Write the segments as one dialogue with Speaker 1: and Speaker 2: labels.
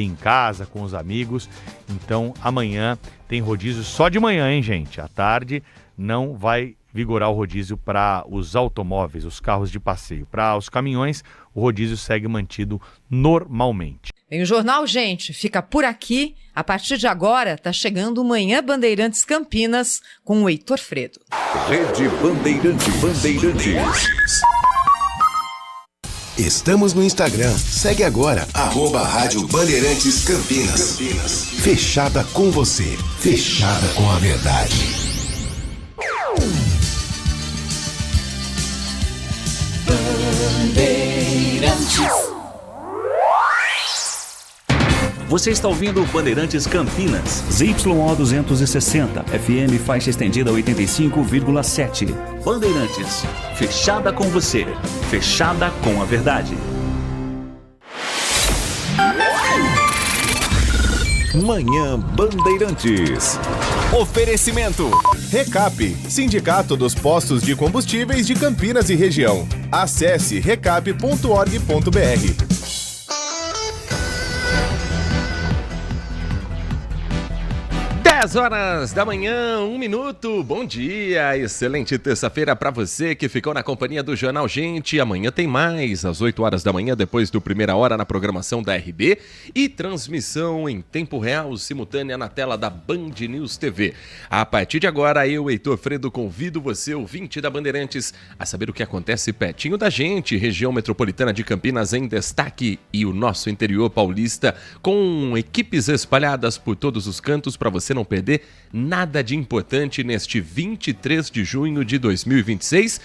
Speaker 1: em casa, com os amigos. Então amanhã tem rodízio só de manhã, hein, gente? À tarde não vai vigorar o rodízio para os automóveis, os carros de passeio. Para os caminhões, o rodízio segue mantido normalmente.
Speaker 2: Em o Jornal, gente, fica por aqui. A partir de agora, tá chegando o Manhã Bandeirantes Campinas com o Heitor Fredo.
Speaker 3: Rede Bandeirantes.
Speaker 4: Estamos no Instagram. Segue agora, @Rádio Bandeirantes Campinas. Fechada com você. Fechada com a verdade.
Speaker 5: Você está ouvindo Bandeirantes Campinas. ZYO 260, FM faixa estendida 85,7. Bandeirantes, fechada com você, fechada com a verdade.
Speaker 3: Manhã Bandeirantes.
Speaker 6: Oferecimento. Recap, Sindicato dos Postos de Combustíveis de Campinas e Região. Acesse recap.org.br.
Speaker 7: 10 horas da manhã, 1 minuto, bom dia, excelente terça-feira para você que ficou na companhia do Jornal Gente. Amanhã tem mais, às 8 horas da manhã, depois do Primeira Hora na programação da RB e transmissão em tempo real, simultânea na tela da Band News TV. A partir de agora, eu, Heitor Fredo, convido você, ouvinte da Bandeirantes, a saber o que acontece pertinho da gente, região metropolitana de Campinas em destaque e o nosso interior paulista, com equipes espalhadas por todos os cantos para você não perder nada de importante neste 23 de junho de 2026,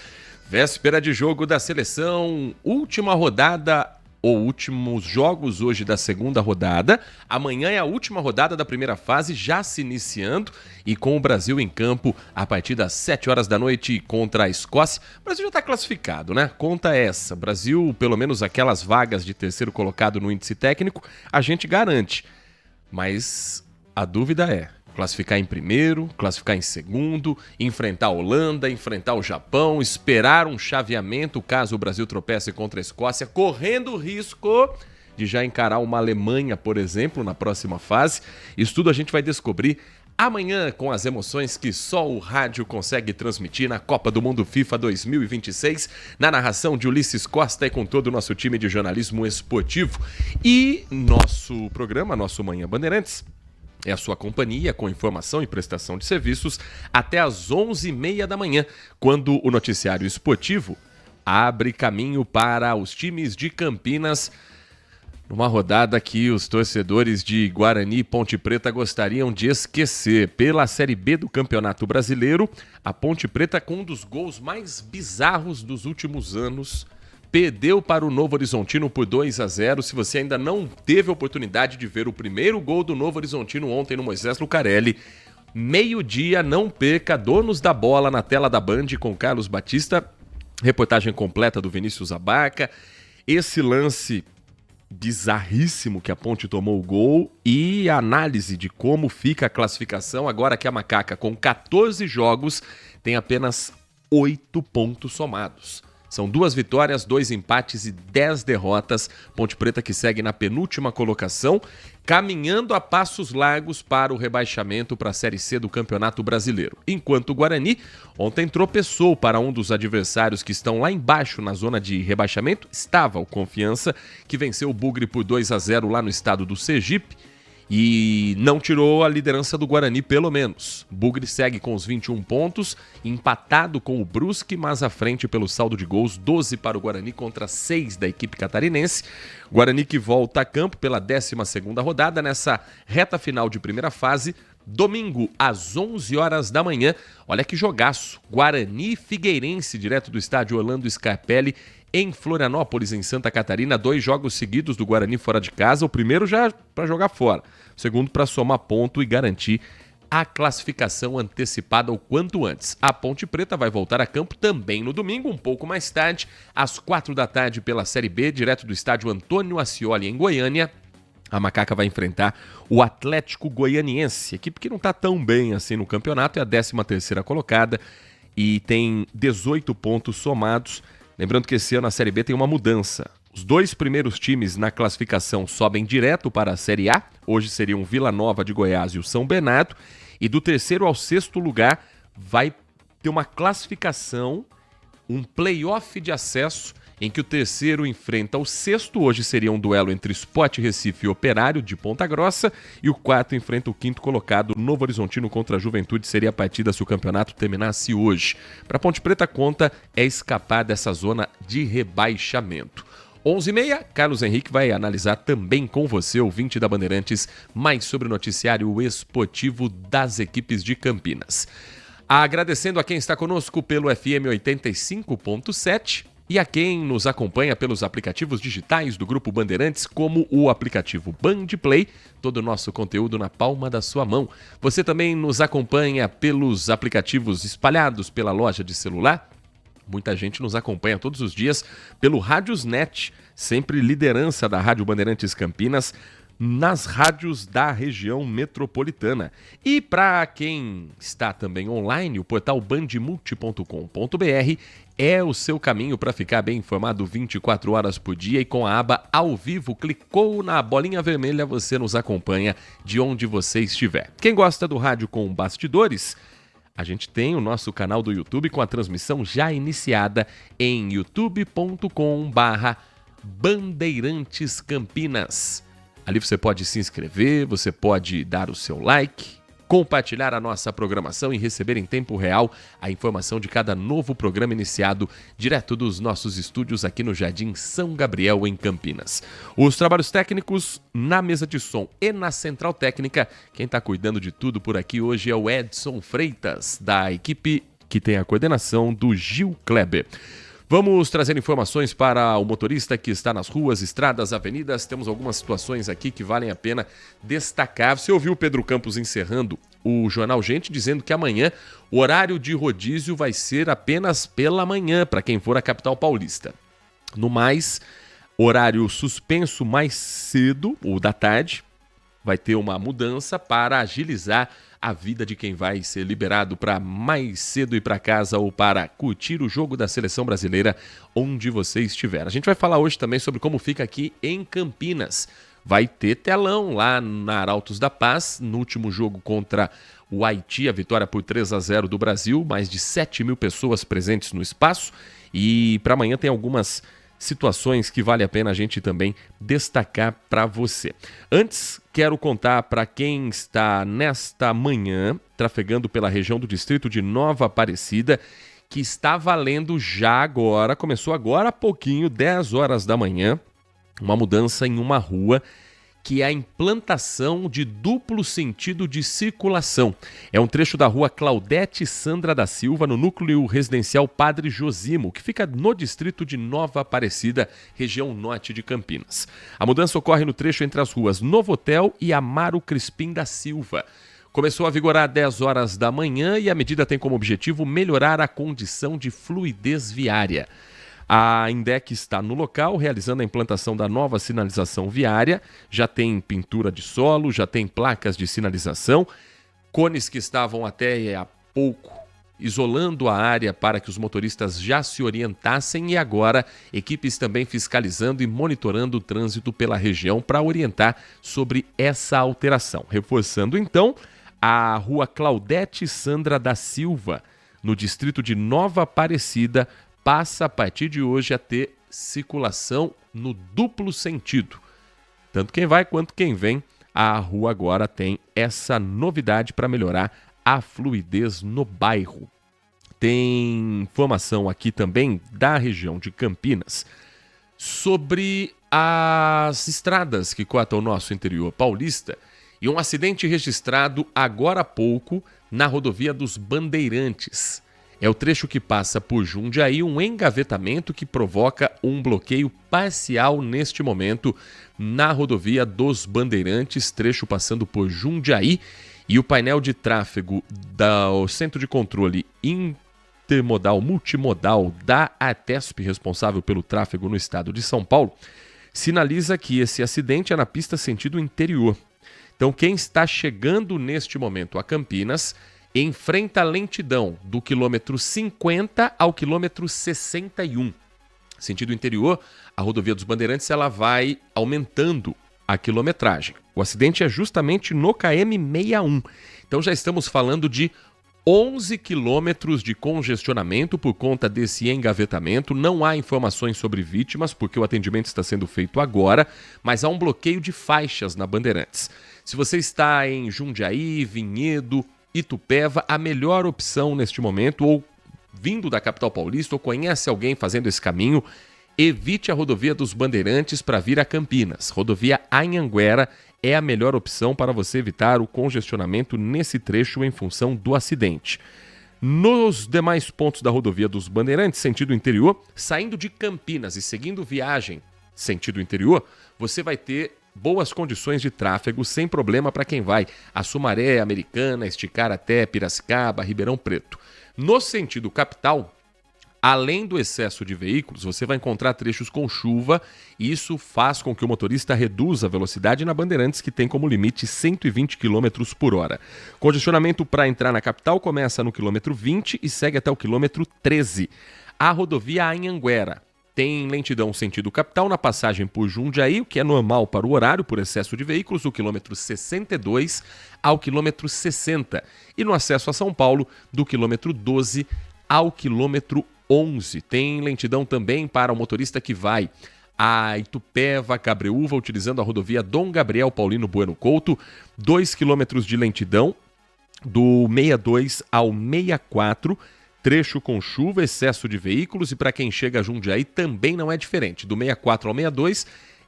Speaker 7: véspera de jogo da seleção, última rodada ou últimos jogos hoje da segunda rodada. Amanhã é a última rodada da primeira fase, já se iniciando e com o Brasil em campo a partir das 7 horas da noite contra a Escócia. O Brasil já está classificado, né? Conta essa. Brasil, pelo menos aquelas vagas de terceiro colocado no índice técnico, a gente garante. Mas a dúvida é classificar em primeiro, classificar em segundo, enfrentar a Holanda, enfrentar o Japão, esperar um chaveamento caso o Brasil tropece contra a Escócia, correndo o risco de já encarar uma Alemanha, por exemplo, na próxima fase. Isso tudo a gente vai descobrir amanhã com as emoções que só o rádio consegue transmitir na Copa do Mundo FIFA 2026, na narração de Ulisses Costa e com todo o nosso time de jornalismo esportivo. E nosso programa, nosso Manhã Bandeirantes, é a sua companhia com informação e prestação de serviços até às 11h30 da manhã, quando o noticiário esportivo abre caminho para os times de Campinas, numa rodada que os torcedores de Guarani e Ponte Preta gostariam de esquecer. Pela Série B do Campeonato Brasileiro, a Ponte Preta, com um dos gols mais bizarros dos últimos anos, perdeu para o Novo Horizontino por 2-0. Se você ainda não teve a oportunidade de ver o primeiro gol do Novo Horizontino ontem no Moisés Lucarelli, meio-dia, não perca, Donos da Bola na tela da Band com Carlos Batista, reportagem completa do Vinícius Abarca, esse lance bizarríssimo que a Ponte tomou o gol e a análise de como fica a classificação agora que a Macaca, com 14 jogos, tem apenas 8 pontos somados. São 2 vitórias, 2 empates e 10 derrotas. Ponte Preta que segue na penúltima colocação, caminhando a passos largos para o rebaixamento para a Série C do Campeonato Brasileiro. Enquanto o Guarani ontem tropeçou para um dos adversários que estão lá embaixo na zona de rebaixamento, estava o Confiança, que venceu o Bugre por 2-0 lá no estado do Sergipe. E não tirou a liderança do Guarani, pelo menos. Bugre segue com os 21 pontos, empatado com o Brusque, mas à frente pelo saldo de gols, 12 para o Guarani contra 6 da equipe catarinense. Guarani que volta a campo pela 12ª rodada nessa reta final de primeira fase. Domingo, às 11 horas da manhã. Olha que jogaço. Guarani e Figueirense, direto do estádio Orlando Scarpelli, em Florianópolis, em Santa Catarina. 2 jogos seguidos do Guarani fora de casa. O primeiro já para jogar fora. O segundo para somar ponto e garantir a classificação antecipada o quanto antes. A Ponte Preta vai voltar a campo também no domingo, um pouco mais tarde, às 4 da tarde pela Série B, direto do estádio Antônio Ascioli, em Goiânia. A Macaca vai enfrentar o Atlético Goianiense, equipe que não está tão bem assim no campeonato, é a 13ª colocada e tem 18 pontos somados. Lembrando que esse ano a Série B tem uma mudança. Os 2 primeiros times na classificação sobem direto para a Série A. Hoje seriam o Vila Nova de Goiás e o São Bernardo. E do 3º ao 6º lugar vai ter uma classificação, um play-off de acesso, em que o 3º enfrenta o 6º. Hoje seria um duelo entre Sport Recife e Operário de Ponta Grossa. E o 4º enfrenta o 5º colocado, Novo Horizontino contra a Juventude. Seria a partida se o campeonato terminasse hoje. Para Ponte Preta, a conta é escapar dessa zona de rebaixamento. 11h30, Carlos Henrique vai analisar também com você, ouvinte da Bandeirantes, mais sobre o noticiário esportivo das equipes de Campinas. Agradecendo a quem está conosco pelo FM 85.7 e a quem nos acompanha pelos aplicativos digitais do Grupo Bandeirantes, como o aplicativo Bandplay, todo o nosso conteúdo na palma da sua mão. Você também nos acompanha pelos aplicativos espalhados pela loja de celular. Muita gente nos acompanha todos os dias pelo Rádiosnet, sempre liderança da Rádio Bandeirantes Campinas, nas rádios da região metropolitana. E para quem está também online, o portal bandmulti.com.br é o seu caminho para ficar bem informado 24 horas por dia, e com a aba Ao Vivo, clicou na bolinha vermelha, você nos acompanha de onde você estiver. Quem gosta do rádio com bastidores, a gente tem o nosso canal do YouTube com a transmissão já iniciada em youtube.com/Bandeirantes Campinas. Ali você pode se inscrever, você pode dar o seu like, compartilhar a nossa programação e receber em tempo real a informação de cada novo programa iniciado direto dos nossos estúdios aqui no Jardim São Gabriel, em Campinas. Os trabalhos técnicos na mesa de som e na central técnica, quem está cuidando de tudo por aqui hoje é o Edson Freitas, da equipe que tem a coordenação do Gil Kleber. Vamos trazer informações para o motorista que está nas ruas, estradas, avenidas. Temos algumas situações aqui que valem a pena destacar. Você ouviu o Pedro Campos encerrando o Jornal Gente, dizendo que amanhã o horário de rodízio vai ser apenas pela manhã, para quem for à capital paulista. No mais, horário suspenso mais cedo, ou da tarde, vai ter uma mudança para agilizar a vida de quem vai ser liberado para mais cedo ir para casa ou para curtir o jogo da Seleção Brasileira onde você estiver. A gente vai falar hoje também sobre como fica aqui em Campinas. Vai ter telão lá na Arautos da Paz, no último jogo contra o Haiti, a vitória por 3-0 do Brasil, mais de 7 mil pessoas presentes no espaço. E para amanhã tem algumas situações que vale a pena a gente também destacar para você. Antes, quero contar para quem está nesta manhã trafegando pela região do distrito de Nova Aparecida, que está valendo já agora, começou agora há pouquinho, 10 horas da manhã, uma mudança em uma rua, que é a implantação de duplo sentido de circulação. É um trecho da rua Claudete Sandra da Silva, no núcleo residencial Padre Josimo, que fica no distrito de Nova Aparecida, região norte de Campinas. A mudança ocorre no trecho entre as ruas Novotel e Amaro Crispim da Silva. Começou a vigorar às 10 horas da manhã e a medida tem como objetivo melhorar a condição de fluidez viária. A INDEC está no local, realizando a implantação da nova sinalização viária. Já tem pintura de solo, já tem placas de sinalização, cones que estavam até há pouco isolando a área para que os motoristas já se orientassem, e agora equipes também fiscalizando e monitorando o trânsito pela região para orientar sobre essa alteração. Reforçando então, a rua Claudete Sandra da Silva, no distrito de Nova Aparecida, passa a partir de hoje a ter circulação no duplo sentido. Tanto quem vai quanto quem vem, a rua agora tem essa novidade para melhorar a fluidez no bairro. Tem informação aqui também da região de Campinas sobre as estradas que cortam o nosso interior paulista e um acidente registrado agora há pouco na rodovia dos Bandeirantes. É o trecho que passa por Jundiaí, um engavetamento que provoca um bloqueio parcial neste momento na rodovia dos Bandeirantes, trecho passando por Jundiaí, e o painel de tráfego do Centro de Controle Intermodal Multimodal da ATESP, responsável pelo tráfego no estado de São Paulo, sinaliza que esse acidente é na pista sentido interior. Então, quem está chegando neste momento a Campinas enfrenta a lentidão do quilômetro 50 ao quilômetro 61. sentido interior, a rodovia dos Bandeirantes ela vai aumentando a quilometragem. O acidente é justamente no KM61. Então já estamos falando de 11 quilômetros de congestionamento por conta desse engavetamento. Não há informações sobre vítimas, porque o atendimento está sendo feito agora, mas há um bloqueio de faixas na Bandeirantes. Se você está em Jundiaí, Vinhedo, Itupeva, a melhor opção neste momento, ou vindo da capital paulista, ou conhece alguém fazendo esse caminho, evite a rodovia dos Bandeirantes para vir a Campinas. Rodovia Anhanguera é a melhor opção para você evitar o congestionamento nesse trecho em função do acidente. Nos demais pontos da rodovia dos Bandeirantes, sentido interior, saindo de Campinas e seguindo viagem sentido interior, você vai ter boas condições de tráfego sem problema para quem vai a Sumaré, Americana, esticar até Piracicaba, Ribeirão Preto. No sentido capital, além do excesso de veículos, você vai encontrar trechos com chuva e isso faz com que o motorista reduza a velocidade na Bandeirantes, que tem como limite 120 km por hora. Congestionamento para entrar na capital começa no quilômetro 20 e segue até o quilômetro 13. A rodovia Anhanguera tem lentidão sentido capital na passagem por Jundiaí, o que é normal para o horário por excesso de veículos, do quilômetro 62 ao quilômetro 60. E no acesso a São Paulo, do quilômetro 12 ao quilômetro 11. Tem lentidão também para o motorista que vai a Itupeva, Cabreúva, utilizando a rodovia Dom Gabriel Paulino Bueno Couto, 2 quilômetros de lentidão do 62 ao 64, trecho com chuva, excesso de veículos, e para quem chega a Jundiaí também não é diferente. Do 64 ao 62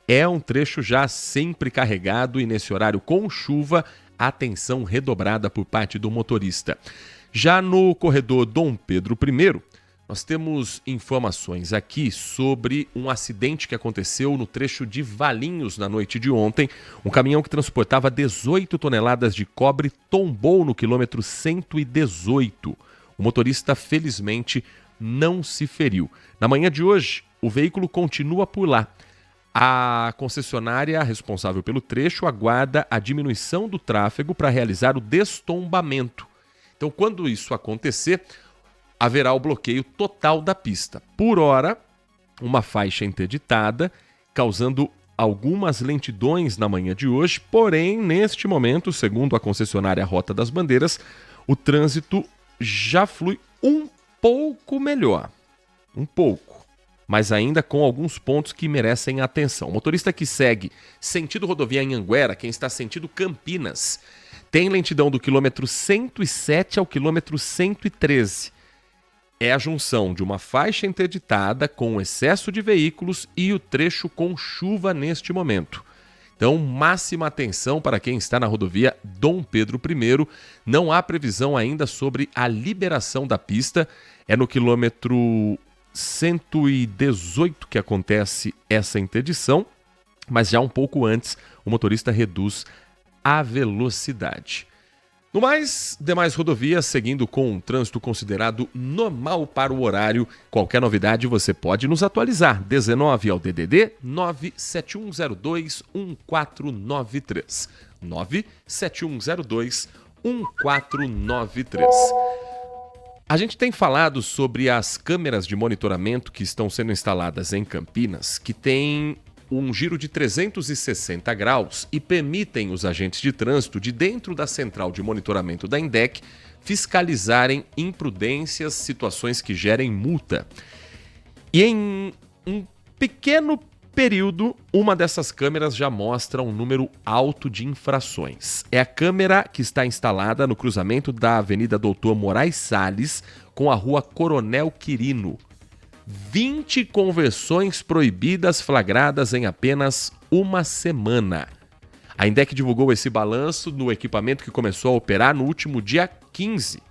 Speaker 7: é um trecho já sempre carregado e nesse horário com chuva, atenção redobrada por parte do motorista. Já no corredor Dom Pedro I, nós temos informações aqui sobre um acidente que aconteceu no trecho de Valinhos na noite de ontem. Um caminhão que transportava 18 toneladas de cobre tombou no quilômetro 118. O motorista, felizmente, não se feriu. Na manhã de hoje, o veículo continua por lá. A concessionária responsável pelo trecho aguarda a diminuição do tráfego para realizar o destombamento. Então, quando isso acontecer, haverá o bloqueio total da pista. Por hora, uma faixa interditada, causando algumas lentidões na manhã de hoje, porém, neste momento, segundo a concessionária Rota das Bandeiras, o trânsito já flui um pouco melhor. Um pouco. Mas ainda com alguns pontos que merecem atenção. O motorista que segue sentido rodovia Anhanguera, quem está sentido Campinas, tem lentidão do quilômetro 107 ao quilômetro 113. É a junção de uma faixa interditada com excesso de veículos e o trecho com chuva neste momento. Então, máxima atenção para quem está na rodovia Dom Pedro I. Não há previsão ainda sobre a liberação da pista. É no quilômetro 118 que acontece essa interdição, mas já um pouco antes o motorista reduz a velocidade. No mais, demais rodovias seguindo com um trânsito considerado normal para o horário. Qualquer novidade você pode nos atualizar. 19 ao DDD 971021493. 971021493. A gente tem falado sobre as câmeras de monitoramento que estão sendo instaladas em Campinas, que têm um giro de 360 graus e permitem os agentes de trânsito de dentro da central de monitoramento da INDEC fiscalizarem imprudências, situações que gerem multa. E em um pequeno período, uma dessas câmeras já mostra um número alto de infrações. É a câmera que está instalada no cruzamento da Avenida Doutor Moraes Salles com a Rua Coronel Quirino. 20 conversões proibidas flagradas em apenas uma semana. A INDEC divulgou esse balanço no equipamento que começou a operar no último dia 15.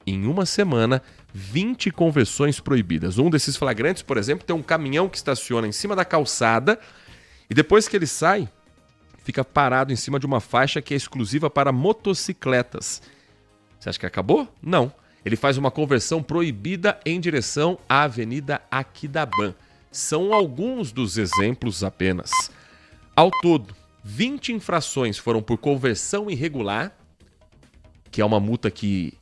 Speaker 7: Em uma semana, 20 conversões proibidas. Um desses flagrantes, por exemplo, tem um caminhão que estaciona em cima da calçada e depois que ele sai, fica parado em cima de uma faixa que é exclusiva para motocicletas. Você acha que acabou? Não. Ele faz uma conversão proibida em direção à Avenida Aquidabã. São alguns dos exemplos apenas. Ao todo, 20 infrações foram por conversão irregular, que é uma multa que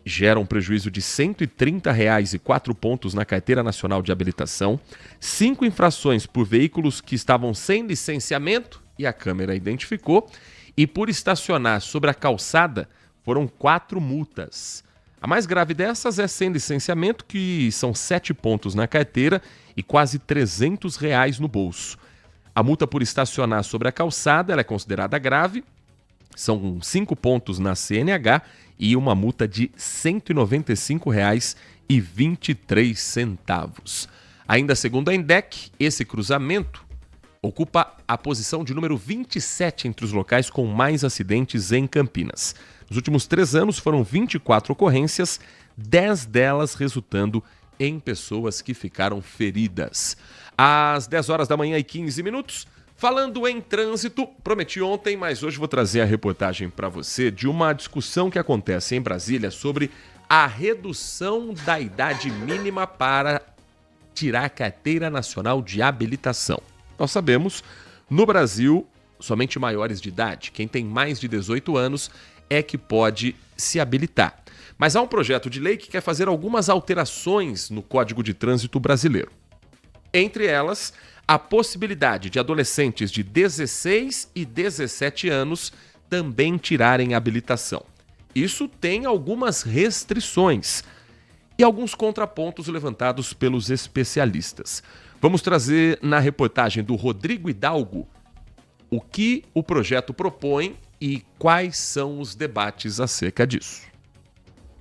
Speaker 7: gera um prejuízo de R$ 130,00 e 4 pontos na Carteira Nacional de Habilitação, 5 infrações por veículos que estavam sem licenciamento, e a câmera identificou, e por estacionar sobre a calçada foram 4 multas. A mais grave dessas é sem licenciamento, que são 7 pontos na carteira e quase R$ 300,00 no bolso. A multa por estacionar sobre a calçada ela é considerada grave, são 5 pontos na CNH e uma multa de R$ 195,23. Ainda segundo a INDEC, esse cruzamento ocupa a posição de número 27 entre os locais com mais acidentes em Campinas. Nos últimos 3 anos foram 24 ocorrências, 10 delas resultando em pessoas que ficaram feridas. Às 10 horas da manhã e 15 minutos, falando em trânsito, prometi ontem, mas hoje vou trazer a reportagem para você de uma discussão que acontece em Brasília sobre a redução da idade mínima para tirar a Carteira Nacional de Habilitação. Nós sabemos, no Brasil, somente maiores de idade, quem tem mais de 18 anos, é que pode se habilitar. Mas há um projeto de lei que quer fazer algumas alterações no Código de Trânsito brasileiro. Entre elas, a possibilidade de adolescentes de 16 e 17 anos também tirarem a habilitação. Isso tem algumas restrições e alguns contrapontos levantados pelos especialistas. Vamos trazer na reportagem do Rodrigo Hidalgo o que o projeto propõe e quais são os debates acerca disso.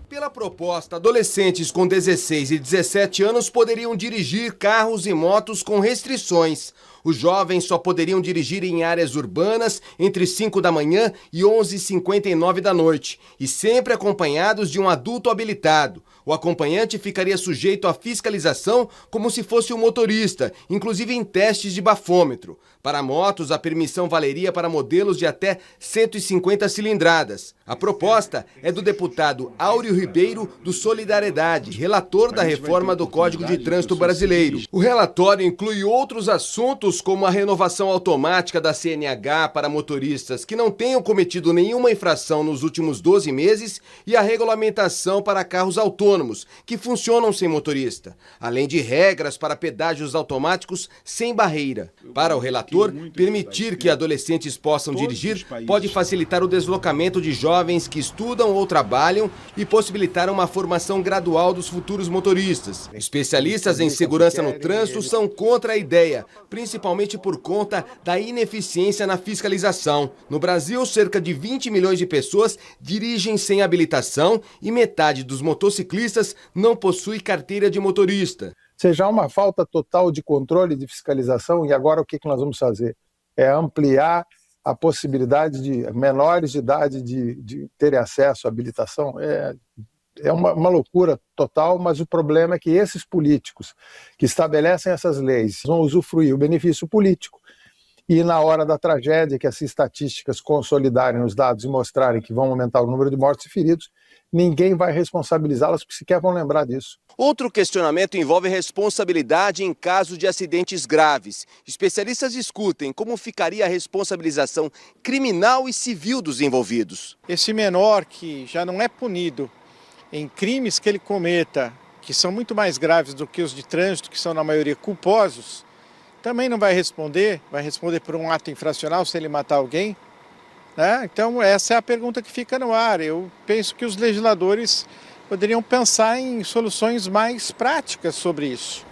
Speaker 8: Pela proposta, adolescentes com 16 e 17 anos poderiam dirigir carros e motos com restrições. Os jovens só poderiam dirigir em áreas urbanas entre 5 da manhã e 11h59 da noite, e sempre acompanhados de um adulto habilitado. O acompanhante ficaria sujeito à fiscalização como se fosse um motorista, inclusive em testes de bafômetro. Para motos, a permissão valeria para modelos de até 150 cilindradas. A proposta é do deputado Áureo Ribeiro, do Solidariedade, relator da reforma do Código de Trânsito brasileiro. O relatório inclui outros assuntos, como a renovação automática da CNH para motoristas que não tenham cometido nenhuma infração nos últimos 12 meses e a regulamentação para carros autônomos, que funcionam sem motorista, além de regras para pedágios automáticos sem barreira. Para o relator, permitir que adolescentes possam dirigir pode facilitar o deslocamento de jovens que estudam ou trabalham e possibilitar uma formação gradual dos futuros motoristas. Especialistas em segurança no trânsito são contra a ideia, principalmente por conta da ineficiência na fiscalização. No Brasil, cerca de 20 milhões de pessoas dirigem sem habilitação e metade dos motociclistas não possui carteira de motorista.
Speaker 9: Seja uma falta total de controle e de fiscalização, e agora o que nós vamos fazer? É ampliar a possibilidade de menores de idade de terem acesso à habilitação. É uma loucura total, mas o problema é que esses políticos que estabelecem essas leis vão usufruir o benefício político e na hora da tragédia, que as estatísticas consolidarem os dados e mostrarem que vão aumentar o número de mortos e feridos, ninguém vai responsabilizá-las porque sequer vão lembrar disso.
Speaker 8: Outro questionamento envolve responsabilidade em caso de acidentes graves. Especialistas discutem como ficaria a responsabilização criminal e civil dos envolvidos.
Speaker 10: Esse menor que já não é punido em crimes que ele cometa, que são muito mais graves do que os de trânsito, que são na maioria culposos, também não vai responder por um ato infracional se ele matar alguém. Então essa é a pergunta que fica no ar. Eu penso que os legisladores poderiam pensar em soluções mais práticas sobre isso.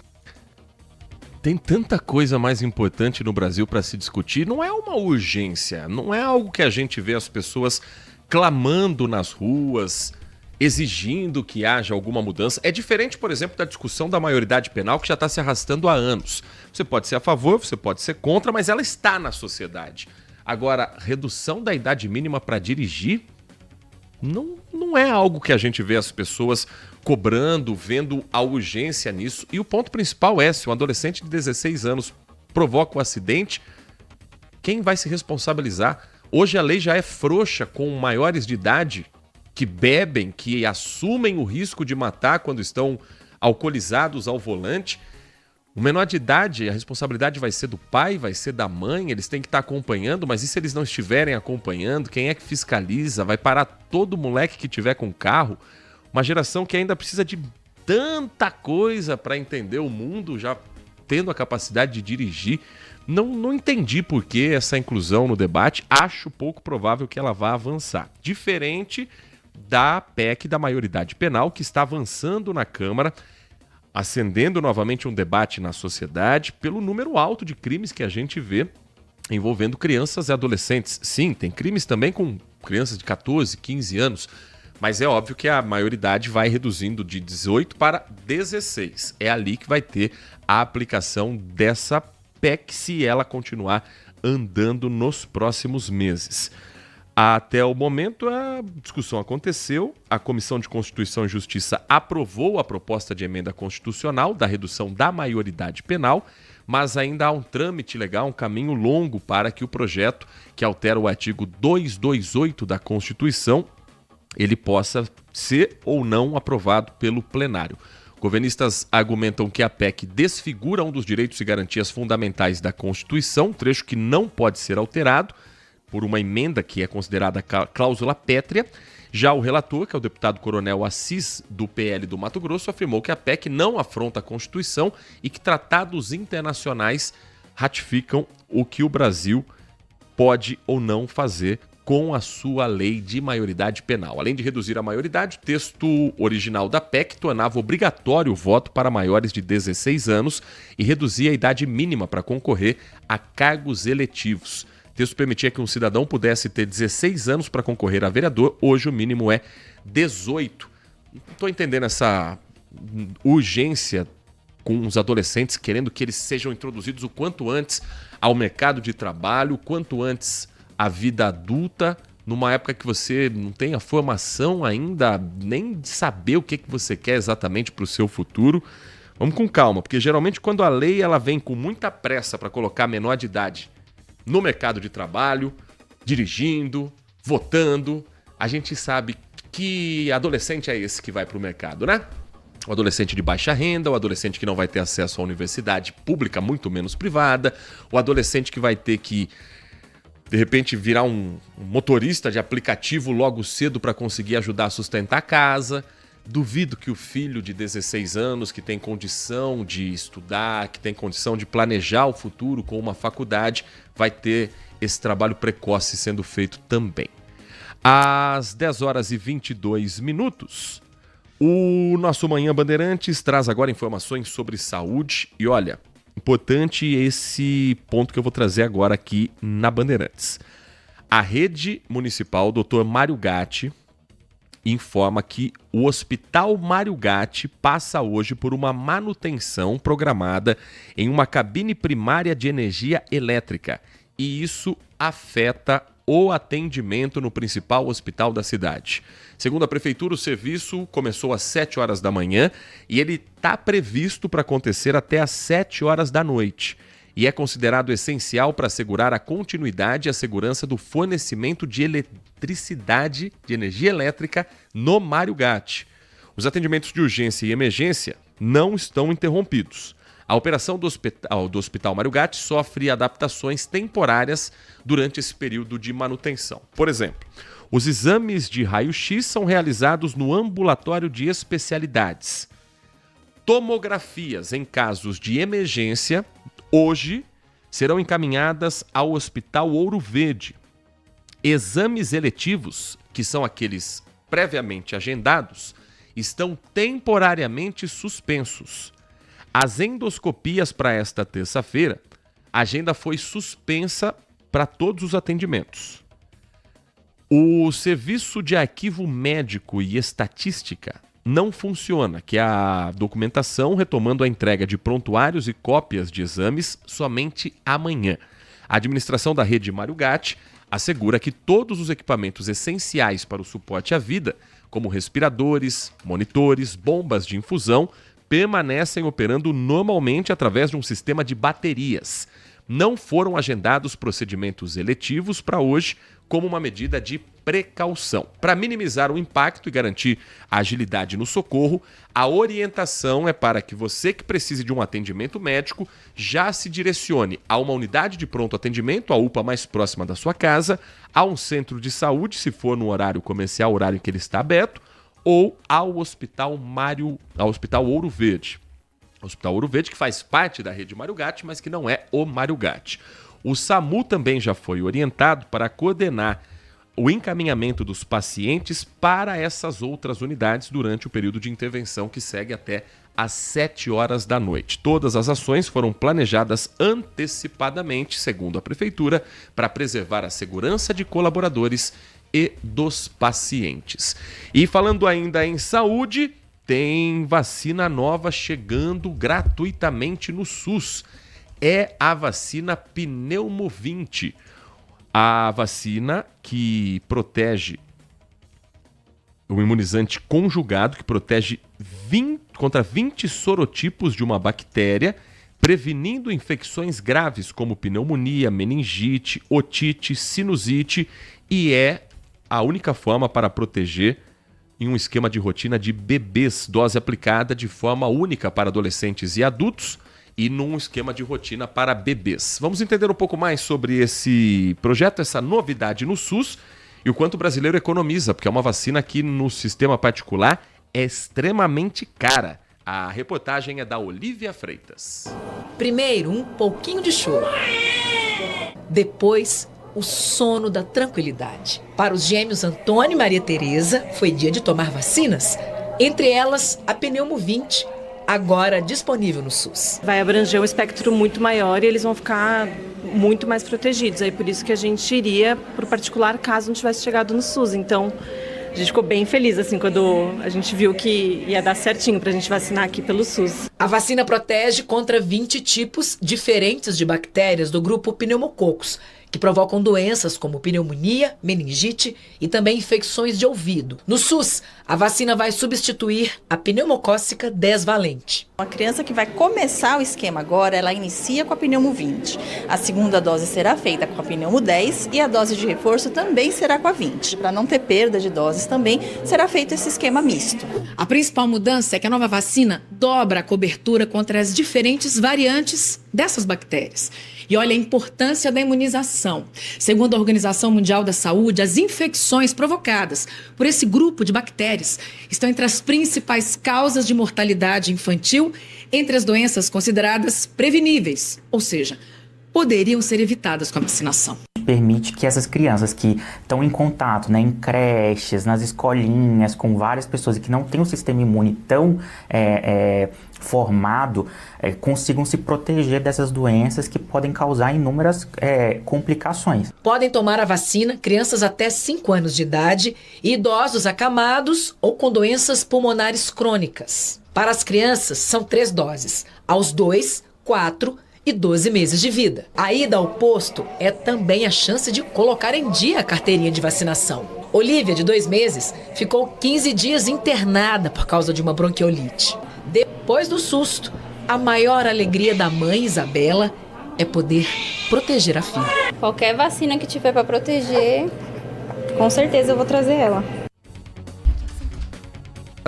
Speaker 7: Tem tanta coisa mais importante no Brasil para se discutir. Não é uma urgência, não é algo que a gente vê as pessoas clamando nas ruas, exigindo que haja alguma mudança. É diferente, por exemplo, da discussão da maioridade penal, que já está se arrastando há anos. Você pode ser a favor, você pode ser contra, mas ela está na sociedade. Agora, redução da idade mínima para dirigir não é algo que a gente vê as pessoas cobrando, vendo a urgência nisso. E o ponto principal é, se um adolescente de 16 anos provoca um acidente, quem vai se responsabilizar? Hoje a lei já é frouxa com maiores de idade que bebem, que assumem o risco de matar quando estão alcoolizados ao volante. O menor de idade, a responsabilidade vai ser do pai, vai ser da mãe, eles têm que estar acompanhando, mas e se eles não estiverem acompanhando, quem é que fiscaliza? Vai parar todo moleque que tiver com carro? Uma geração que ainda precisa de tanta coisa para entender o mundo, já tendo a capacidade de dirigir. Não entendi por que essa inclusão no debate. Acho pouco provável que ela vá avançar. Diferente da PEC da maioridade penal, que está avançando na Câmara, acendendo novamente um debate na sociedade pelo número alto de crimes que a gente vê envolvendo crianças e adolescentes. Sim, tem crimes também com crianças de 14, 15 anos, mas é óbvio que a maioridade vai reduzindo de 18 para 16. É ali que vai ter a aplicação dessa PEC se ela continuar andando nos próximos meses. Até o momento, a discussão aconteceu, a Comissão de Constituição e Justiça aprovou a proposta de emenda constitucional da redução da maioridade penal, mas ainda há um trâmite legal, um caminho longo para que o projeto, que altera o artigo 228 da Constituição, ele possa ser ou não aprovado pelo plenário. Governistas argumentam que a PEC desfigura um dos direitos e garantias fundamentais da Constituição, trecho que não pode ser alterado por uma emenda que é considerada cláusula pétrea. Já o relator, que é o deputado Coronel Assis, do PL do Mato Grosso, afirmou que a PEC não afronta a Constituição e que tratados internacionais ratificam o que o Brasil pode ou não fazer com a sua lei de maioridade penal. Além de reduzir a maioridade, o texto original da PEC tornava obrigatório o voto para maiores de 16 anos e reduzia a idade mínima para concorrer a cargos eletivos. O texto permitia que um cidadão pudesse ter 16 anos para concorrer a vereador, hoje o mínimo é 18. Não estou entendendo essa urgência com os adolescentes, querendo que eles sejam introduzidos o quanto antes ao mercado de trabalho, o quanto antes à vida adulta, numa época que você não tem a formação ainda, nem de saber o que você quer exatamente para o seu futuro. Vamos com calma, porque geralmente quando a lei ela vem com muita pressa para colocar menor de idade no mercado de trabalho, dirigindo, votando, a gente sabe que adolescente é esse que vai para o mercado, né? O adolescente de baixa renda, o adolescente que não vai ter acesso à universidade pública, muito menos privada, o adolescente que vai ter que, de repente, virar um motorista de aplicativo logo cedo para conseguir ajudar a sustentar a casa. Duvido que o filho de 16 anos, que tem condição de estudar, que tem condição de planejar o futuro com uma faculdade, vai ter esse trabalho precoce sendo feito também. Às 10 horas e 22 minutos, o nosso Manhã Bandeirantes traz agora informações sobre saúde. E olha, importante esse ponto que eu vou trazer agora aqui na Bandeirantes. A rede municipal Dr. Mário Gatti informa que o Hospital Mário Gatti passa hoje por uma manutenção programada em uma cabine primária de energia elétrica. E isso afeta o atendimento no principal hospital da cidade. Segundo a prefeitura, o serviço começou às 7 horas da manhã e ele está previsto para acontecer até às 7 horas da noite. E é considerado essencial para assegurar a continuidade e a segurança do fornecimento de eletricidade, de energia elétrica no Mário Gatti. Os atendimentos de urgência e emergência não estão interrompidos. A operação do Hospital Mário Gatti sofre adaptações temporárias durante esse período de manutenção. Por exemplo, os exames de raio-x são realizados no ambulatório de especialidades. Tomografias em casos de emergência, hoje, serão encaminhadas ao Hospital Ouro Verde. Exames eletivos, que são aqueles previamente agendados, estão temporariamente suspensos. As endoscopias para esta terça-feira, a agenda foi suspensa para todos os atendimentos. O serviço de arquivo médico e estatística não funciona, que é a documentação retomando a entrega de prontuários e cópias de exames somente amanhã. A administração da rede Mário Gatti assegura que todos os equipamentos essenciais para o suporte à vida, como respiradores, monitores, bombas de infusão, permanecem operando normalmente através de um sistema de baterias. Não foram agendados procedimentos eletivos para hoje como uma medida de precaução. Para minimizar o impacto e garantir a agilidade no socorro, a orientação é para que você que precise de um atendimento médico já se direcione a uma unidade de pronto atendimento, a UPA mais próxima da sua casa, a um centro de saúde, se for no horário comercial, horário em que ele está aberto, ou ao Hospital Ouro Verde. O Hospital Ouro Verde, que faz parte da rede Mário Gatti, mas que não é o Mário Gatti. O SAMU também já foi orientado para coordenar o encaminhamento dos pacientes para essas outras unidades durante o período de intervenção que segue até às 7 horas da noite. Todas as ações foram planejadas antecipadamente, segundo a Prefeitura, para preservar a segurança de colaboradores e dos pacientes. E falando ainda em saúde, tem vacina nova chegando gratuitamente no SUS. É a vacina Pneumovinte. A vacina que protege o imunizante conjugado, que protege contra 20 sorotipos de uma bactéria, prevenindo infecções graves como pneumonia, meningite, otite, sinusite, e é a única forma para proteger em um esquema de rotina de bebês, dose aplicada de forma única para adolescentes e adultos e num esquema de rotina para bebês. Vamos entender um pouco mais sobre esse projeto, essa novidade no SUS e o quanto o brasileiro economiza, porque é uma vacina que no sistema particular é extremamente cara. A reportagem é da Olivia Freitas.
Speaker 11: Primeiro, um pouquinho de choro. Depois, o sono da tranquilidade. Para os gêmeos Antônio e Maria Tereza, foi dia de tomar vacinas. Entre elas, a Pneumovinte, agora disponível no SUS.
Speaker 12: Vai abranger um espectro muito maior e eles vão ficar muito mais protegidos. Aí por isso que a gente iria para o particular caso não tivesse chegado no SUS. Então, a gente ficou bem feliz assim quando a gente viu que ia dar certinho para a gente vacinar aqui pelo SUS.
Speaker 11: A vacina protege contra 20 tipos diferentes de bactérias do grupo Pneumococcus, que provocam doenças como pneumonia, meningite e também infecções de ouvido. No SUS, a vacina vai substituir a pneumocócica 10-valente.
Speaker 13: A criança que vai começar o esquema agora, ela inicia com a Pneumo20. A segunda dose será feita com a Pneumo10 e a dose de reforço também será com a 20. Para não ter perda de doses também, será feito esse esquema misto.
Speaker 14: A principal mudança é que a nova vacina dobra a cobertura contra as diferentes variantes dessas bactérias. E olha a importância da imunização. Segundo a Organização Mundial da Saúde, as infecções provocadas por esse grupo de bactérias estão entre as principais causas de mortalidade infantil entre as doenças consideradas preveníveis, ou seja, poderiam ser evitadas com a vacinação.
Speaker 15: Permite que essas crianças que estão em contato, em creches, nas escolinhas, com várias pessoas e que não têm um sistema imune tão formado, consigam se proteger dessas doenças que podem causar inúmeras complicações.
Speaker 11: Podem tomar a vacina crianças até 5 anos de idade e idosos acamados ou com doenças pulmonares crônicas. Para as crianças, são 3 doses, aos 2, 4 e 12 meses de vida. A ida ao posto é também a chance de colocar em dia a carteirinha de vacinação. Olivia, de 2 meses, ficou 15 dias internada por causa de uma bronquiolite. Depois do susto, a maior alegria da mãe Isabela é poder proteger a filha.
Speaker 16: Qualquer vacina que tiver para proteger, com certeza eu vou trazer ela.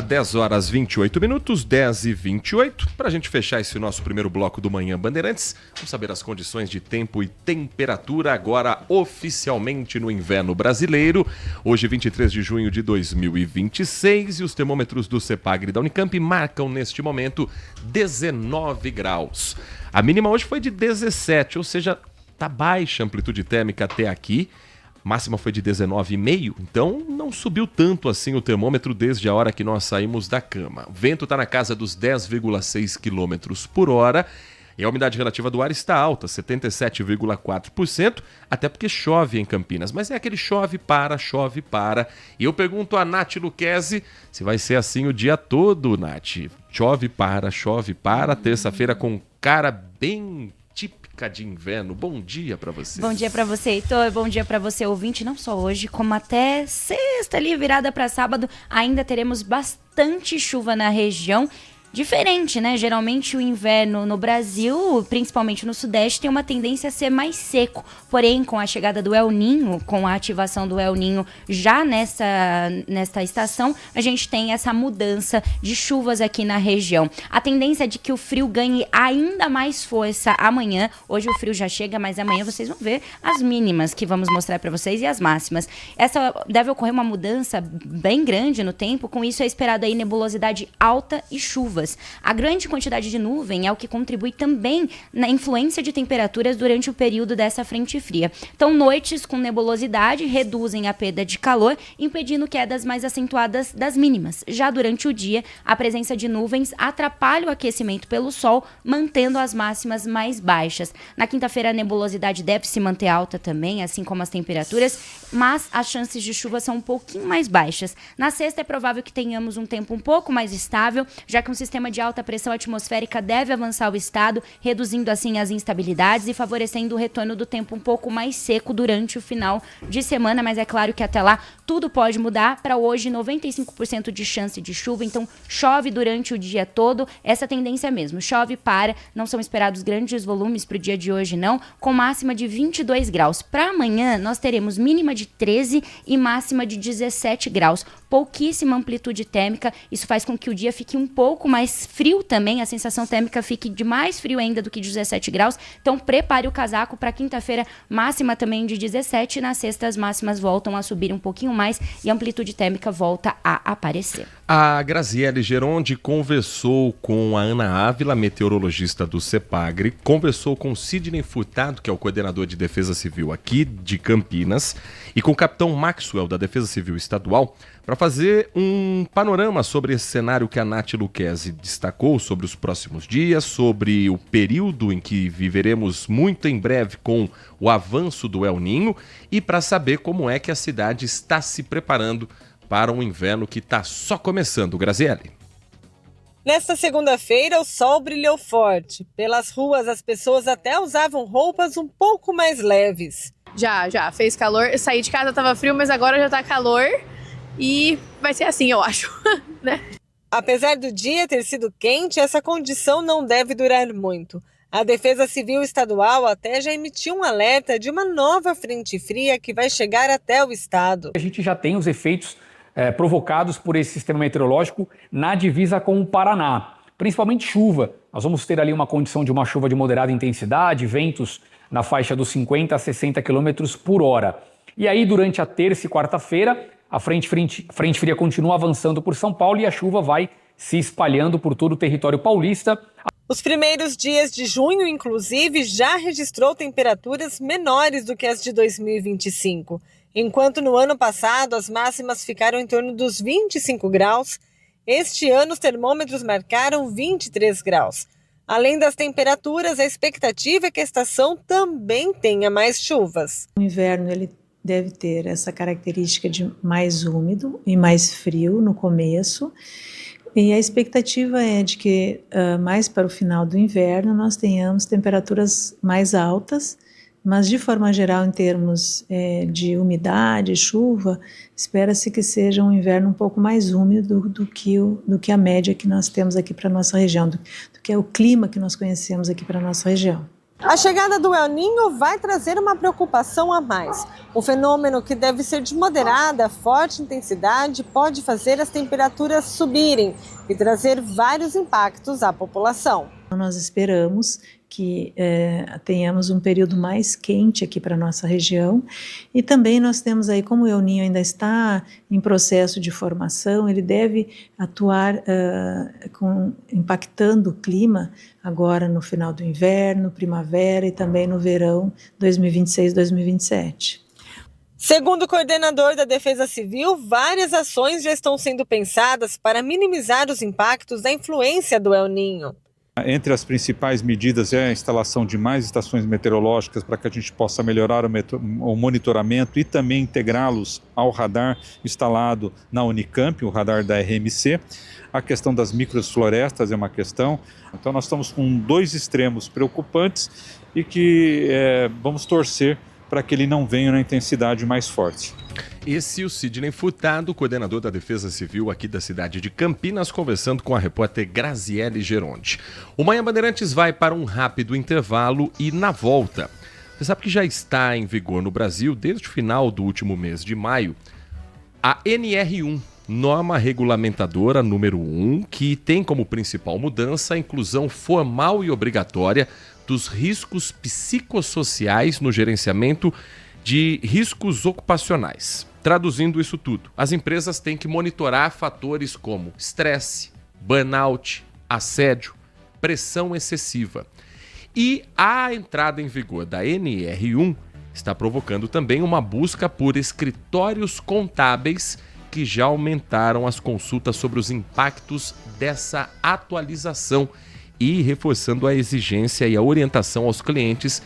Speaker 7: 10 horas 28 minutos, 10h28. Para a gente fechar esse nosso primeiro bloco do Manhã Bandeirantes, vamos saber as condições de tempo e temperatura agora oficialmente no inverno brasileiro. Hoje, 23 de junho de 2026, e os termômetros do CEPAGRE da Unicamp marcam neste momento 19 graus. A mínima hoje foi de 17, ou seja, tá baixa a amplitude térmica até aqui. Máxima foi de 19,5, então não subiu tanto assim o termômetro desde a hora que nós saímos da cama. O vento está na casa dos 10,6 km por hora e a umidade relativa do ar está alta, 77,4%, até porque chove em Campinas. Mas é aquele chove para. E eu pergunto a Nath Luquezzi se vai ser assim o dia todo, Nath. Chove para, terça-feira com cara bem típica de inverno. Bom dia para você.
Speaker 17: Bom dia para você, Heitor. Bom dia para você, ouvinte. Não só hoje, como até sexta ali, virada para sábado, ainda teremos bastante chuva na região. diferente, né? Geralmente o inverno no Brasil, principalmente no Sudeste, tem uma tendência a ser mais seco. Porém, com a chegada do El Niño, com a ativação do El Niño já nesta estação, a gente tem essa mudança de chuvas aqui na região. A tendência é de que o frio ganhe ainda mais força amanhã. Hoje o frio já chega, mas amanhã vocês vão ver as mínimas que vamos mostrar para vocês e as máximas. Essa deve ocorrer uma mudança bem grande no tempo, com isso é esperado aí nebulosidade alta e chuvas. A grande quantidade de nuvem é o que contribui também na influência de temperaturas durante o período dessa frente fria. Então, noites com nebulosidade reduzem a perda de calor, impedindo quedas mais acentuadas das mínimas. Já durante o dia, a presença de nuvens atrapalha o aquecimento pelo sol, mantendo as máximas mais baixas. Na quinta-feira, a nebulosidade deve se manter alta também, assim como as temperaturas, mas as chances de chuva são um pouquinho mais baixas. Na sexta, é provável que tenhamos um tempo um pouco mais estável, já que um sistema de alta pressão atmosférica deve avançar o estado, reduzindo assim as instabilidades e favorecendo o retorno do tempo um pouco mais seco durante o final de semana, mas é claro que até lá tudo pode mudar. Para hoje, 95% de chance de chuva, então chove durante o dia todo, essa tendência mesmo, chove para, não são esperados grandes volumes para o dia de hoje não, com máxima de 22 graus. Para amanhã, nós teremos mínima de 13 e máxima de 17 graus, pouquíssima amplitude térmica, isso faz com que o dia fique um pouco mais frio também, a sensação térmica fique de mais frio ainda do que 17 graus, então prepare o casaco para quinta-feira, máxima também de 17, na sexta as máximas voltam a subir um pouquinho mais e a amplitude térmica volta a aparecer.
Speaker 7: A Graziele Geronde conversou com a Ana Ávila, meteorologista do CEPAGRE, conversou com Sidney Furtado, que é o coordenador de Defesa Civil aqui de Campinas, e com o capitão Maxwell, da Defesa Civil Estadual, para fazer um panorama sobre esse cenário que a Nath Lucchesi destacou sobre os próximos dias, sobre o período em que viveremos muito em breve com o avanço do El Niño e para saber como é que a cidade está se preparando para um inverno que está só começando. Graziele.
Speaker 18: Nesta segunda-feira, o sol brilhou forte. Pelas ruas, as pessoas até usavam roupas um pouco mais leves.
Speaker 19: Já fez calor. Eu saí de casa, tava frio, mas agora já tá calor. E vai ser assim, eu acho, né?
Speaker 18: Apesar do dia ter sido quente, essa condição não deve durar muito. A Defesa Civil Estadual até já emitiu um alerta de uma nova frente fria que vai chegar até o estado.
Speaker 20: A gente já tem os efeitos provocados por esse sistema meteorológico na divisa com o Paraná, principalmente chuva. Nós vamos ter ali uma condição de uma chuva de moderada intensidade, ventos na faixa dos 50 a 60 km por hora. E aí, durante a terça e quarta-feira, a frente fria continua avançando por São Paulo e a chuva vai se espalhando por todo o território paulista.
Speaker 18: Os primeiros dias de junho, inclusive, já registrou temperaturas menores do que as de 2025. Enquanto no ano passado as máximas ficaram em torno dos 25 graus, este ano os termômetros marcaram 23 graus. Além das temperaturas, a expectativa é que a estação também tenha mais chuvas.
Speaker 21: O inverno ele deve ter essa característica de mais úmido e mais frio no começo. E a expectativa é de que mais para o final do inverno nós tenhamos temperaturas mais altas, mas de forma geral em termos de umidade, chuva, espera-se que seja um inverno um pouco mais úmido do que a média que nós temos aqui para a nossa região, do que é o clima que nós conhecemos aqui para a nossa região.
Speaker 18: A chegada do El Niño vai trazer uma preocupação a mais. O fenômeno, que deve ser de moderada a forte intensidade, pode fazer as temperaturas subirem e trazer vários impactos à população.
Speaker 21: Nós esperamos que tenhamos um período mais quente aqui para a nossa região e também nós temos aí, como o El Niño ainda está em processo de formação, ele deve atuar impactando o clima agora no final do inverno, primavera e também no verão 2026-2027.
Speaker 18: Segundo o coordenador da Defesa Civil, várias ações já estão sendo pensadas para minimizar os impactos da influência do El Niño.
Speaker 22: Entre as principais medidas é a instalação de mais estações meteorológicas para que a gente possa melhorar o monitoramento e também integrá-los ao radar instalado na Unicamp, o radar da RMC. A questão das microflorestas é uma questão. Então nós estamos com dois extremos preocupantes e que vamos torcer para que ele não venha na intensidade mais forte.
Speaker 7: Esse é o Sidney Furtado, coordenador da Defesa Civil aqui da cidade de Campinas, conversando com a repórter Graziele Geronde. O Manhã Bandeirantes vai para um rápido intervalo e na volta. Você sabe que já está em vigor no Brasil, desde o final do último mês de maio, a NR1, norma regulamentadora número 1, que tem como principal mudança a inclusão formal e obrigatória dos riscos psicossociais no gerenciamento de riscos ocupacionais. Traduzindo isso tudo, as empresas têm que monitorar fatores como estresse, burnout, assédio, pressão excessiva. E a entrada em vigor da NR1 está provocando também uma busca por escritórios contábeis que já aumentaram as consultas sobre os impactos dessa atualização e reforçando a exigência e a orientação aos clientes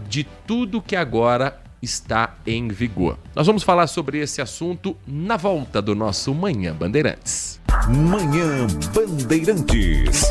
Speaker 7: de tudo que agora está em vigor. Nós vamos falar sobre esse assunto na volta do nosso Manhã Bandeirantes.
Speaker 3: Manhã Bandeirantes.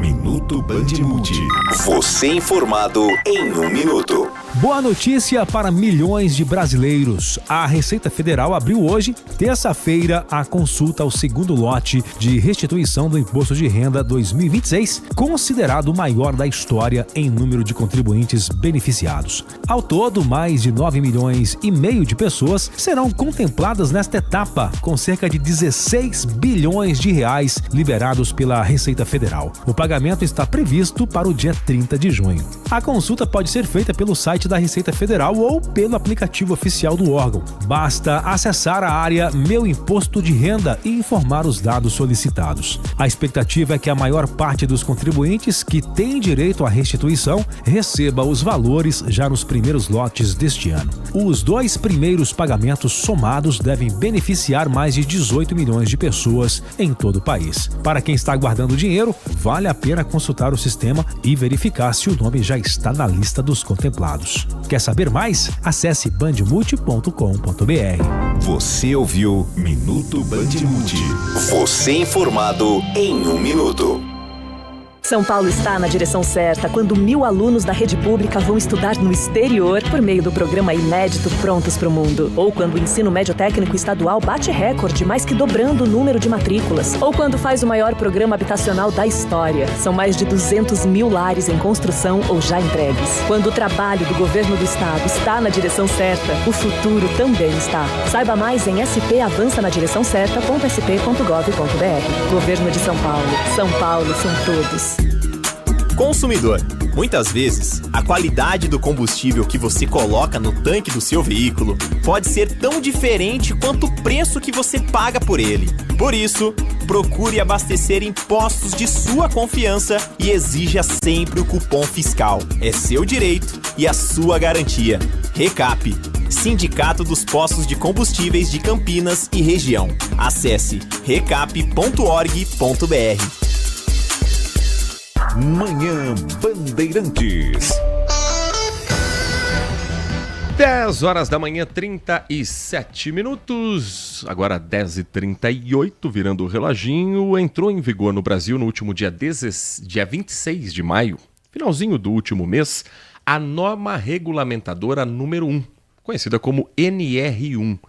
Speaker 3: Minuto Bandmuti.
Speaker 1: Você informado em 1 minuto.
Speaker 2: Boa notícia para milhões de brasileiros. A Receita Federal abriu hoje, terça-feira, a consulta ao segundo lote de restituição do Imposto de Renda 2026, considerado o maior da história em número de contribuintes beneficiados. Ao todo, mais de 9,5 milhões de pessoas serão contempladas nesta etapa, com cerca de 16 bilhões de reais liberados pela Receita Federal. O pagamento está previsto para o dia 30 de junho. A consulta pode ser feita pelo site da Receita Federal ou pelo aplicativo oficial do órgão. Basta acessar a área Meu Imposto de Renda e informar os dados solicitados. A expectativa é que a maior parte dos contribuintes que têm direito à restituição receba os valores já nos primeiros lotes deste ano. Os 2 primeiros pagamentos somados devem beneficiar mais de 18 milhões de pessoas em todo o país. Para quem está guardando dinheiro, vale a pena consultar o sistema e verificar se o nome já está na lista dos contemplados. Quer saber mais? Acesse bandmulti.com.br.
Speaker 1: Você ouviu Minuto Bandmuti. Você informado em 1 minuto.
Speaker 23: São Paulo está na direção certa quando 1.000 alunos da rede pública vão estudar no exterior por meio do programa inédito Prontos para o Mundo. Ou quando o ensino médio técnico estadual bate recorde, mais que dobrando o número de matrículas. Ou quando faz o maior programa habitacional da história. São mais de 200 mil lares em construção ou já entregues. Quando o trabalho do governo do estado está na direção certa, o futuro também está. Saiba mais em spavançanadireçãocerta.sp.gov.br. Governo de São Paulo. São Paulo são todos.
Speaker 24: Consumidor, muitas vezes, a qualidade do combustível que você coloca no tanque do seu veículo pode ser tão diferente quanto o preço que você paga por ele. Por isso, procure abastecer em postos de sua confiança e exija sempre o cupom fiscal. É seu direito e a sua garantia. Recap, Sindicato dos Postos de Combustíveis de Campinas e Região. Acesse recap.org.br.
Speaker 3: Manhã Bandeirantes.
Speaker 7: 10 horas da manhã, 37 minutos. Agora 10h38, virando o reloginho. Entrou em vigor no Brasil no último dia 26 de maio, finalzinho do último mês, a norma regulamentadora número 1, conhecida como NR1.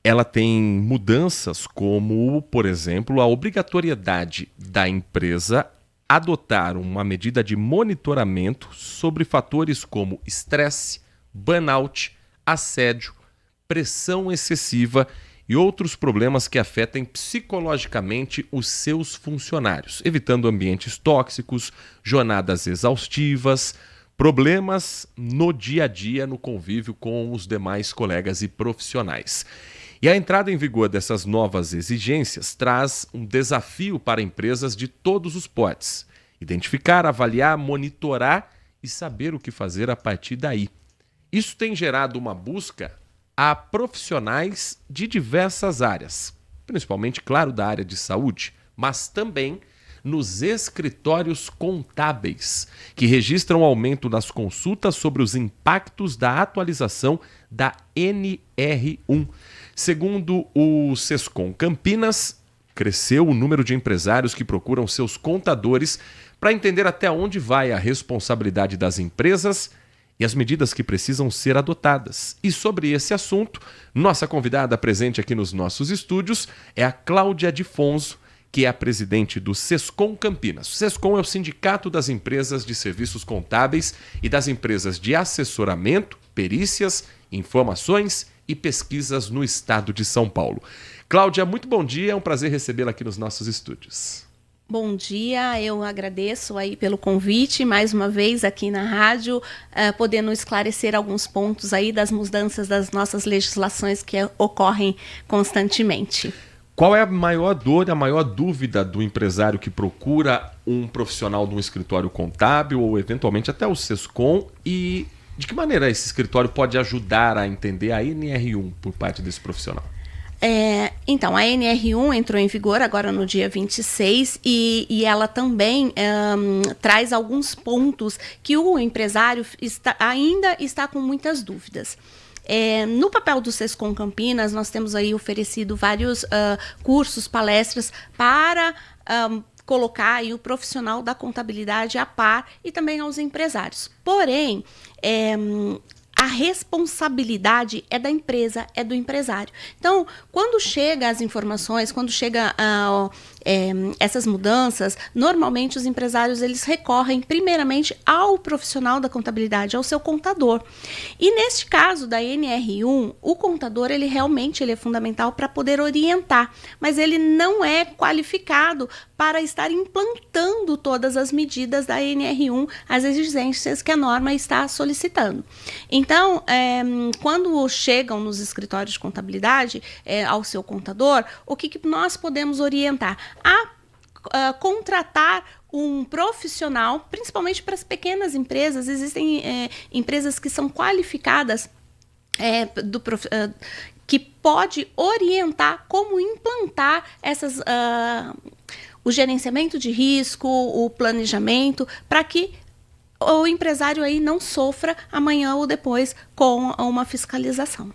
Speaker 7: Ela tem mudanças como, por exemplo, a obrigatoriedade da empresa adotar uma medida de monitoramento sobre fatores como estresse, burnout, assédio, pressão excessiva e outros problemas que afetem psicologicamente os seus funcionários, evitando ambientes tóxicos, jornadas exaustivas, problemas no dia a dia no convívio com os demais colegas e profissionais. E a entrada em vigor dessas novas exigências traz um desafio para empresas de todos os portes: identificar, avaliar, monitorar e saber o que fazer a partir daí. Isso tem gerado uma busca a profissionais de diversas áreas, principalmente, claro, da área de saúde, mas também nos escritórios contábeis, que registram aumento nas consultas sobre os impactos da atualização da NR1. Segundo o Sescom Campinas, cresceu o número de empresários que procuram seus contadores para entender até onde vai a responsabilidade das empresas e as medidas que precisam ser adotadas. E sobre esse assunto, nossa convidada presente aqui nos nossos estúdios é a Cláudia Difonso, que é a presidente do Sescom Campinas. O Sescom é o Sindicato das Empresas de Serviços Contábeis e das Empresas de Assessoramento, Perícias, Informações e Pesquisas no Estado de São Paulo. Cláudia, muito bom dia, é um prazer recebê-la aqui nos nossos estúdios.
Speaker 4: Bom dia, eu agradeço aí pelo convite, mais uma vez aqui na rádio, podendo esclarecer alguns pontos aí das mudanças das nossas legislações que ocorrem constantemente.
Speaker 7: Qual é a maior dor, a maior dúvida do empresário que procura um profissional de um escritório contábil ou eventualmente até o Sescom, e de que maneira esse escritório pode ajudar a entender a NR1 por parte desse profissional?
Speaker 4: Então, a NR1 entrou em vigor agora no dia 26 e ela também traz alguns pontos que o empresário ainda está com muitas dúvidas. No papel do Sescom Campinas, nós temos aí oferecido vários cursos, palestras para colocar aí o profissional da contabilidade a par e também aos empresários. Porém, a responsabilidade é da empresa, é do empresário. Então, quando chega as informações, quando chega essas mudanças, normalmente os empresários eles recorrem primeiramente ao profissional da contabilidade, ao seu contador. E neste caso da NR1, o contador ele realmente é fundamental para poder orientar, mas ele não é qualificado para estar implantando todas as medidas da NR1, as exigências que a norma está solicitando. Então, quando chegam nos escritórios de contabilidade, ao seu contador, o que nós podemos orientar? A contratar um profissional, principalmente para as pequenas empresas. Existem empresas que são qualificadas que pode orientar como implantar o gerenciamento de risco, o planejamento, para que o empresário aí não sofra amanhã ou depois com uma fiscalização.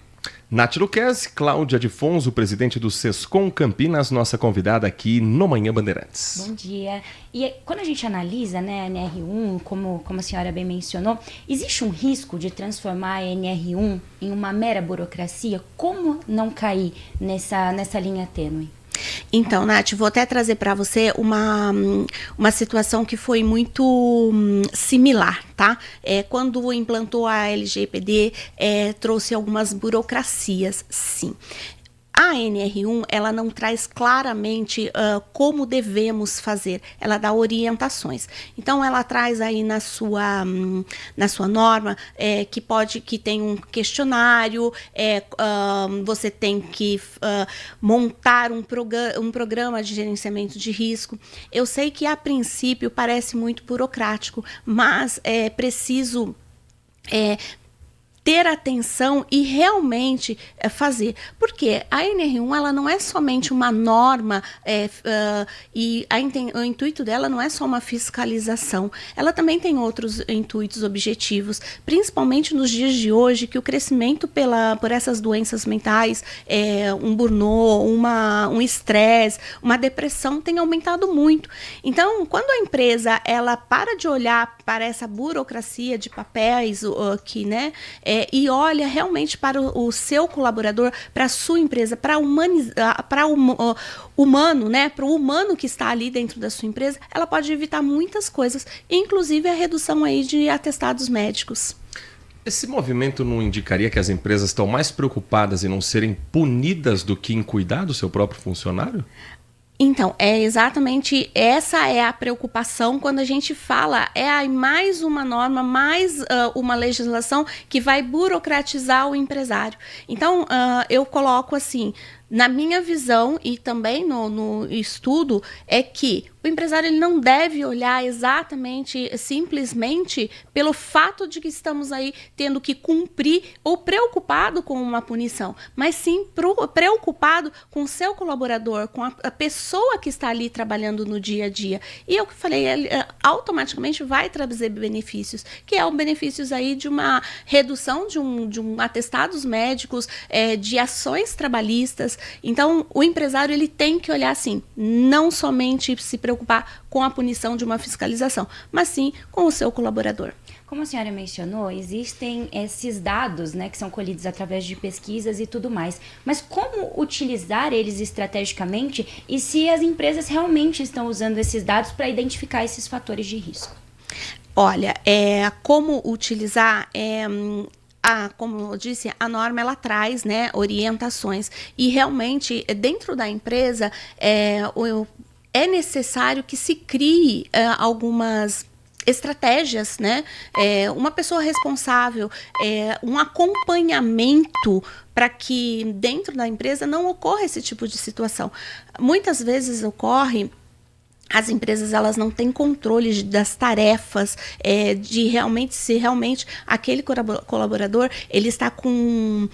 Speaker 7: Nath Luquezzi, Cláudia Difonso, presidente do Sescom Campinas, nossa convidada aqui no Manhã Bandeirantes.
Speaker 17: Bom dia. E quando a gente analisa, né, a NR1, como a senhora bem mencionou, existe um risco de transformar a NR1 em uma mera burocracia? Como não cair nessa linha tênue?
Speaker 4: Então, Nath, vou até trazer para você uma situação que foi muito similar, tá? Quando implantou a LGPD, trouxe algumas burocracias, sim. A NR1, ela não traz claramente como devemos fazer, ela dá orientações. Então, ela traz aí na sua norma que tem um questionário, você tem que montar um programa de gerenciamento de risco. Eu sei que, a princípio, parece muito burocrático, mas é preciso ter atenção e realmente fazer. Porque a NR1 ela não é somente uma norma e o intuito dela não é só uma fiscalização. Ela também tem outros intuitos objetivos, principalmente nos dias de hoje, que o crescimento por essas doenças mentais, um burnout, um estresse, uma depressão tem aumentado muito. Então, quando a empresa ela para de olhar para essa burocracia de papéis e olha realmente para o seu colaborador, para a sua empresa, para o humano, né, para o humano que está ali dentro da sua empresa, ela pode evitar muitas coisas, inclusive a redução aí de atestados médicos.
Speaker 7: Esse movimento não indicaria que as empresas estão mais preocupadas em não serem punidas do que em cuidar do seu próprio funcionário?
Speaker 4: Então, exatamente essa é a preocupação quando a gente fala, mais uma norma, mais uma legislação que vai burocratizar o empresário. Então, eu coloco assim, na minha visão e também no estudo, é que o empresário ele não deve olhar simplesmente pelo fato de que estamos aí tendo que cumprir ou preocupado com uma punição, mas sim preocupado com o seu colaborador, com a pessoa que está ali trabalhando no dia a dia. E eu que falei, ele automaticamente vai trazer benefícios, que é o benefícios aí de uma redução de um atestados médicos, de ações trabalhistas. Então, o empresário ele tem que olhar assim, não somente se preocupar preocupar com a punição de uma fiscalização, mas sim com o seu colaborador.
Speaker 17: Como a senhora mencionou, existem esses dados, né, que são colhidos através de pesquisas e tudo mais. Mas como utilizar eles estrategicamente e se as empresas realmente estão usando esses dados para identificar esses fatores de risco?
Speaker 4: Olha, como utilizar... como eu disse, a norma ela traz, né, orientações e realmente dentro da empresa é necessário que se crie algumas estratégias, né? Uma pessoa responsável, um acompanhamento para que dentro da empresa não ocorra esse tipo de situação. Muitas vezes ocorre. As empresas elas não têm controle das tarefas, de realmente se realmente aquele colaborador ele está com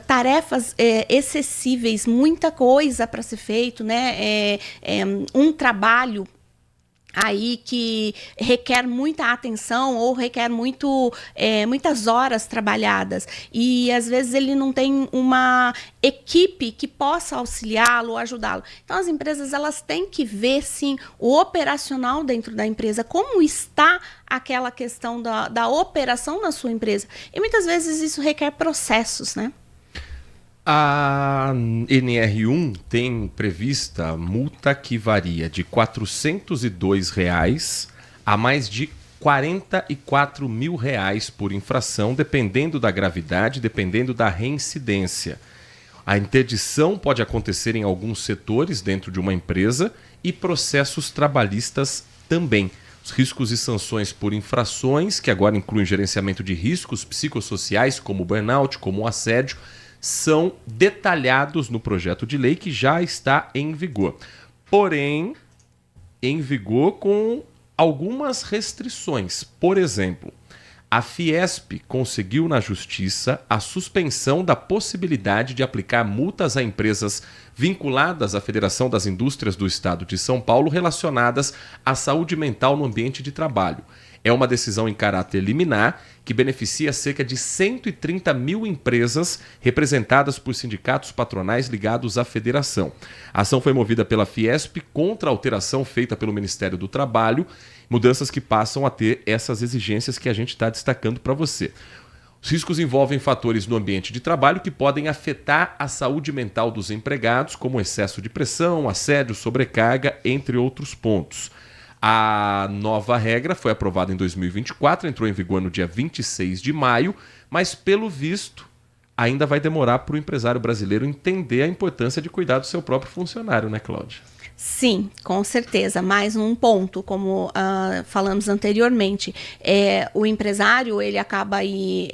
Speaker 4: tarefas excessíveis, muita coisa para ser feito, né? Um trabalho aí que requer muita atenção ou requer muitas horas trabalhadas e às vezes ele não tem uma equipe que possa auxiliá-lo ou ajudá-lo. Então as empresas elas têm que ver sim o operacional dentro da empresa, como está aquela questão da operação na sua empresa e muitas vezes isso requer processos, né?
Speaker 7: A NR1 tem prevista multa que varia de R$ 402 a mais de R$ 44 mil por infração, dependendo da gravidade, dependendo da reincidência. A interdição pode acontecer em alguns setores dentro de uma empresa e processos trabalhistas também. Os riscos e sanções por infrações, que agora incluem gerenciamento de riscos psicossociais, como burnout, como assédio, são detalhados no projeto de lei que já está em vigor. Porém, em vigor com algumas restrições. Por exemplo, a Fiesp conseguiu na Justiça a suspensão da possibilidade de aplicar multas a empresas vinculadas à Federação das Indústrias do Estado de São Paulo relacionadas à saúde mental no ambiente de trabalho. É uma decisão em caráter liminar que beneficia cerca de 130 mil empresas representadas por sindicatos patronais ligados à federação. A ação foi movida pela Fiesp contra a alteração feita pelo Ministério do Trabalho, mudanças que passam a ter essas exigências que a gente está destacando para você. Os riscos envolvem fatores no ambiente de trabalho que podem afetar a saúde mental dos empregados, como excesso de pressão, assédio, sobrecarga, entre outros pontos. A nova regra foi aprovada em 2024, entrou em vigor no dia 26 de maio, mas pelo visto ainda vai demorar para o empresário brasileiro entender a importância de cuidar do seu próprio funcionário, né, Cláudia?
Speaker 4: Sim, com certeza. Mais um ponto, como falamos anteriormente, o empresário ele acaba aí,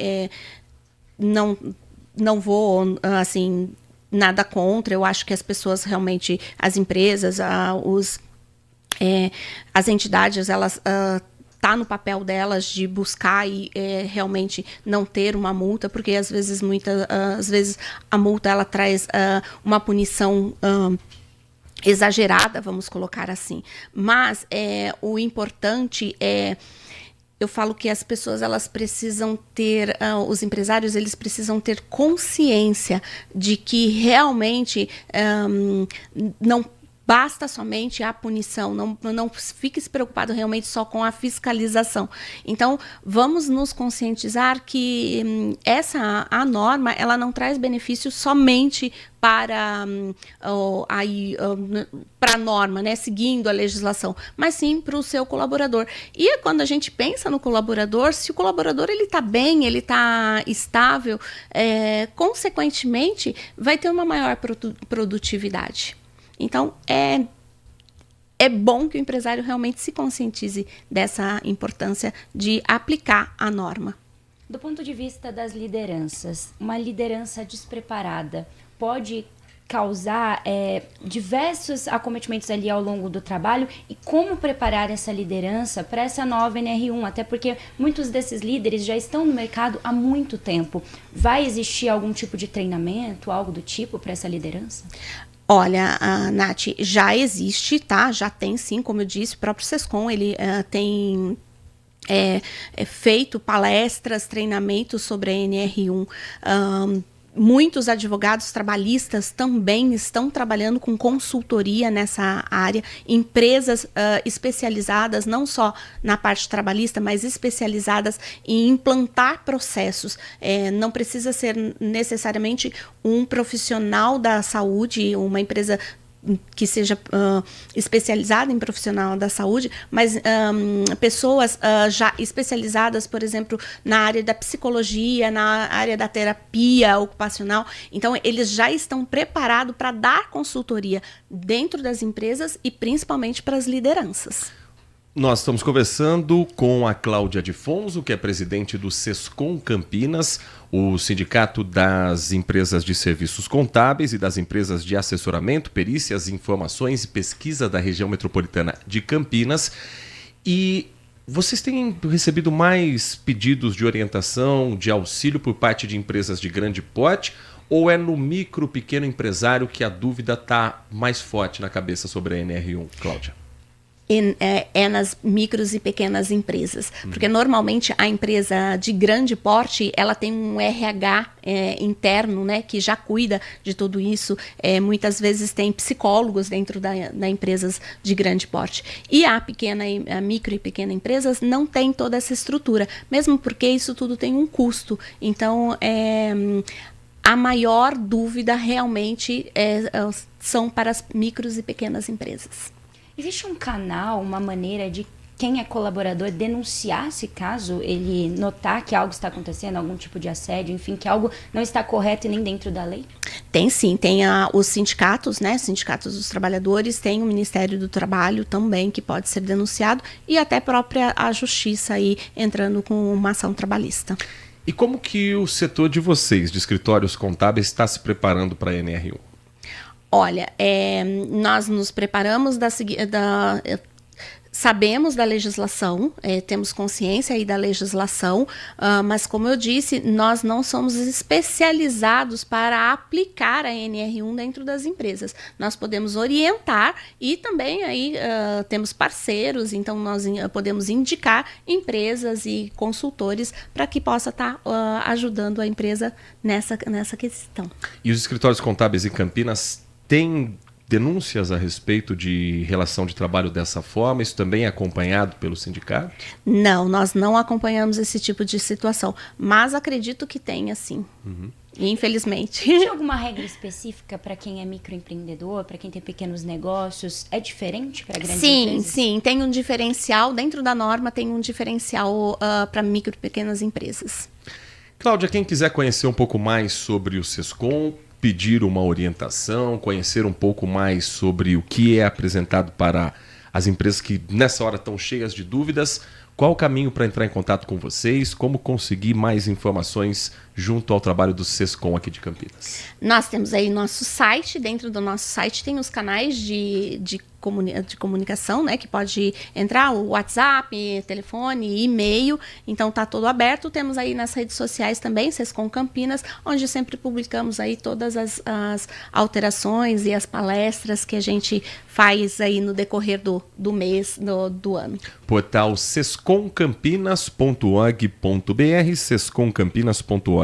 Speaker 4: não vou assim nada contra. Eu acho que as pessoas realmente, as empresas, as entidades, elas tá no papel delas de buscar e realmente não ter uma multa, porque às vezes a multa ela traz uma punição exagerada, vamos colocar assim. Mas o importante eu falo que as pessoas elas precisam ter, os empresários eles precisam ter consciência de que realmente não basta somente a punição, não fique se preocupado realmente só com a fiscalização. Então, vamos nos conscientizar que a norma, ela não traz benefício somente para a norma, né, seguindo a legislação, mas sim para o seu colaborador. E quando a gente pensa no colaborador, se o colaborador ele está bem, ele está estável, consequentemente, vai ter uma maior produtividade. Então, é bom que o empresário realmente se conscientize dessa importância de aplicar a norma.
Speaker 17: Do ponto de vista das lideranças, uma liderança despreparada pode causar diversos acometimentos ali ao longo do trabalho, e como preparar essa liderança para essa nova NR1, até porque muitos desses líderes já estão no mercado há muito tempo. Vai existir algum tipo de treinamento, algo do tipo para essa liderança?
Speaker 4: Olha, Nath, já existe, tá? Já tem sim, como eu disse, o próprio SESCOM, ele tem feito palestras, treinamentos sobre a NR1, Muitos advogados trabalhistas também estão trabalhando com consultoria nessa área, empresas especializadas não só na parte trabalhista, mas especializadas em implantar processos. Não precisa ser necessariamente um profissional da saúde, uma empresa que seja especializada em profissional da saúde, mas pessoas já especializadas, por exemplo, na área da psicologia, na área da terapia ocupacional. Então, eles já estão preparados para dar consultoria dentro das empresas e principalmente para as lideranças.
Speaker 7: Nós estamos conversando com a Cláudia Difonso, que é presidente do Sescom Campinas, o Sindicato das Empresas de Serviços Contábeis e das Empresas de Assessoramento, Perícias, Informações e Pesquisa da Região Metropolitana de Campinas. E vocês têm recebido mais pedidos de orientação, de auxílio por parte de empresas de grande porte? Ou é no micro, pequeno empresário que a dúvida está mais forte na cabeça sobre a NR1, Cláudia?
Speaker 4: Nas micros e pequenas empresas, porque normalmente a empresa de grande porte, ela tem um RH interno, né, que já cuida de tudo isso, muitas vezes tem psicólogos dentro da empresas de grande porte, e a micro e pequena empresas não tem toda essa estrutura, mesmo porque isso tudo tem um custo. Então, a maior dúvida realmente são para as micros e pequenas empresas.
Speaker 17: Existe um canal, uma maneira de quem é colaborador denunciar se caso ele notar que algo está acontecendo, algum tipo de assédio, enfim, que algo não está correto e nem dentro da lei?
Speaker 4: Tem sim, tem os sindicatos, né, sindicatos dos trabalhadores, tem o Ministério do Trabalho também que pode ser denunciado e até própria a Justiça aí entrando com uma ação trabalhista.
Speaker 7: E como que o setor de vocês, de escritórios contábeis, está se preparando para a NR1?
Speaker 4: Olha, nós nos preparamos sabemos da legislação, temos consciência aí da legislação, mas como eu disse, nós não somos especializados para aplicar a NR1 dentro das empresas. Nós podemos orientar e também aí temos parceiros, então nós podemos indicar empresas e consultores para que possa estar ajudando a empresa nessa questão.
Speaker 7: E os escritórios contábeis em Campinas tem denúncias a respeito de relação de trabalho dessa forma? Isso também é acompanhado pelo sindicato?
Speaker 4: Não, nós não acompanhamos esse tipo de situação, mas acredito que tenha sim, infelizmente.
Speaker 17: Tem alguma regra específica para quem é microempreendedor, para quem tem pequenos negócios? É diferente para grandes empresas?
Speaker 4: Sim, tem um diferencial, dentro da norma tem um diferencial para micro e pequenas empresas.
Speaker 7: Cláudia, quem quiser conhecer um pouco mais sobre o Sescom, pedir uma orientação, conhecer um pouco mais sobre o que é apresentado para as empresas que nessa hora estão cheias de dúvidas, qual o caminho para entrar em contato com vocês, como conseguir mais informações junto ao trabalho do Sescom aqui de Campinas?
Speaker 4: Nós temos aí nosso site, dentro do nosso site tem os canais de comunicação, né, que pode entrar, o WhatsApp, telefone, e-mail, então está todo aberto. Temos aí nas redes sociais também, Sescom Campinas, onde sempre publicamos aí todas as alterações e as palestras que a gente faz aí no decorrer do mês, do ano.
Speaker 7: Portal sescomcampinas.org.br, sescomcampinas.org.br.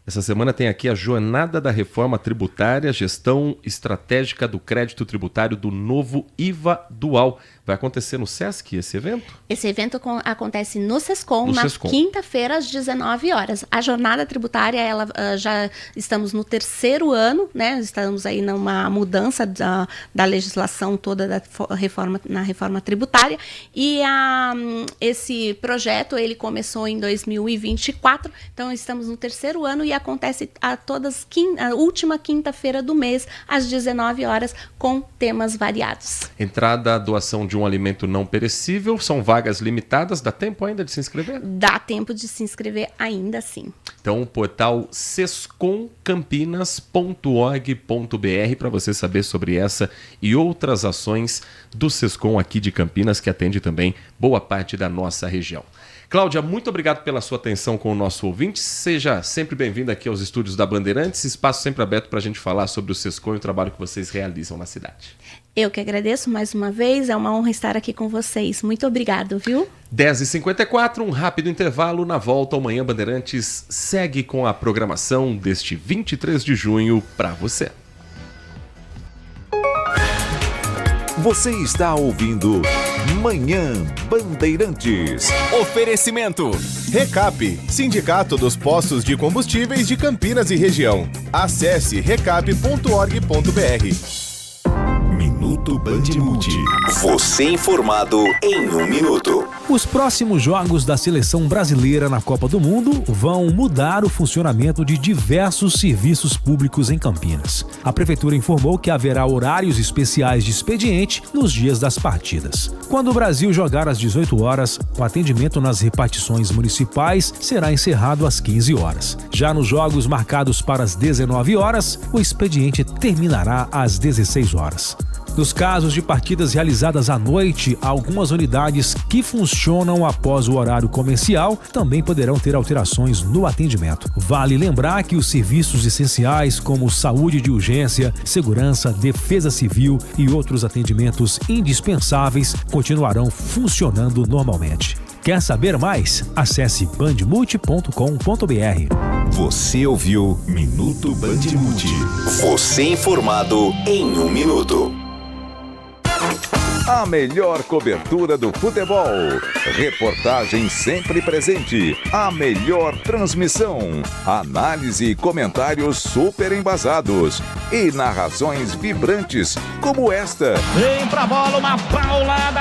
Speaker 7: Essa semana tem aqui a Jornada da Reforma Tributária, Gestão Estratégica do Crédito Tributário do Novo IVA Dual. Vai acontecer no Sesc esse evento?
Speaker 4: Esse evento acontece no Sescom, na quinta-feira, às 19 horas. A jornada tributária, ela já estamos no 3º ano, né? Estamos aí numa mudança da legislação toda na reforma tributária. E esse projeto, ele começou em 2024, então estamos no 3º ano e acontece a última quinta-feira do mês, às 19 horas, com temas variados.
Speaker 7: Entrada, doação de um alimento não perecível, são vagas limitadas, dá tempo ainda de se inscrever?
Speaker 4: Dá tempo de se inscrever ainda sim.
Speaker 7: Então, o portal sescomcampinas.org.br para você saber sobre essa e outras ações do Sescom aqui de Campinas, que atende também boa parte da nossa região. Cláudia, muito obrigado pela sua atenção com o nosso ouvinte. Seja sempre bem-vinda aqui aos estúdios da Bandeirantes. Espaço sempre aberto para a gente falar sobre o Sescom e o trabalho que vocês realizam na cidade.
Speaker 4: Eu que agradeço mais uma vez. É uma honra estar aqui com vocês. Muito obrigado, viu?
Speaker 7: 10h54, um rápido intervalo. Na volta, amanhã Bandeirantes segue com a programação deste 23 de junho para você.
Speaker 3: Você está ouvindo Manhã Bandeirantes.
Speaker 1: Oferecimento. Recap, Sindicato dos Postos de Combustíveis de Campinas e Região. Acesse recap.org.br. Minuto Bandimulti. Você informado em 1 minuto.
Speaker 2: Os próximos jogos da seleção brasileira na Copa do Mundo vão mudar o funcionamento de diversos serviços públicos em Campinas. A Prefeitura informou que haverá horários especiais de expediente nos dias das partidas. Quando o Brasil jogar às 18 horas, o atendimento nas repartições municipais será encerrado às 15 horas. Já nos jogos marcados para as 19 horas, o expediente terminará às 16 horas. Nos casos de partidas realizadas à noite, algumas unidades que funcionam após o horário comercial também poderão ter alterações no atendimento. Vale lembrar que os serviços essenciais como saúde de urgência, segurança, defesa civil e outros atendimentos indispensáveis continuarão funcionando normalmente. Quer saber mais? Acesse bandmulti.com.br.
Speaker 1: Você ouviu Minuto Bandimulti. Você informado em 1 minuto.
Speaker 3: A melhor cobertura do futebol. Reportagem sempre presente. A melhor transmissão. Análise e comentários super embasados. E narrações vibrantes, como esta.
Speaker 5: Vem pra bola, uma paulada.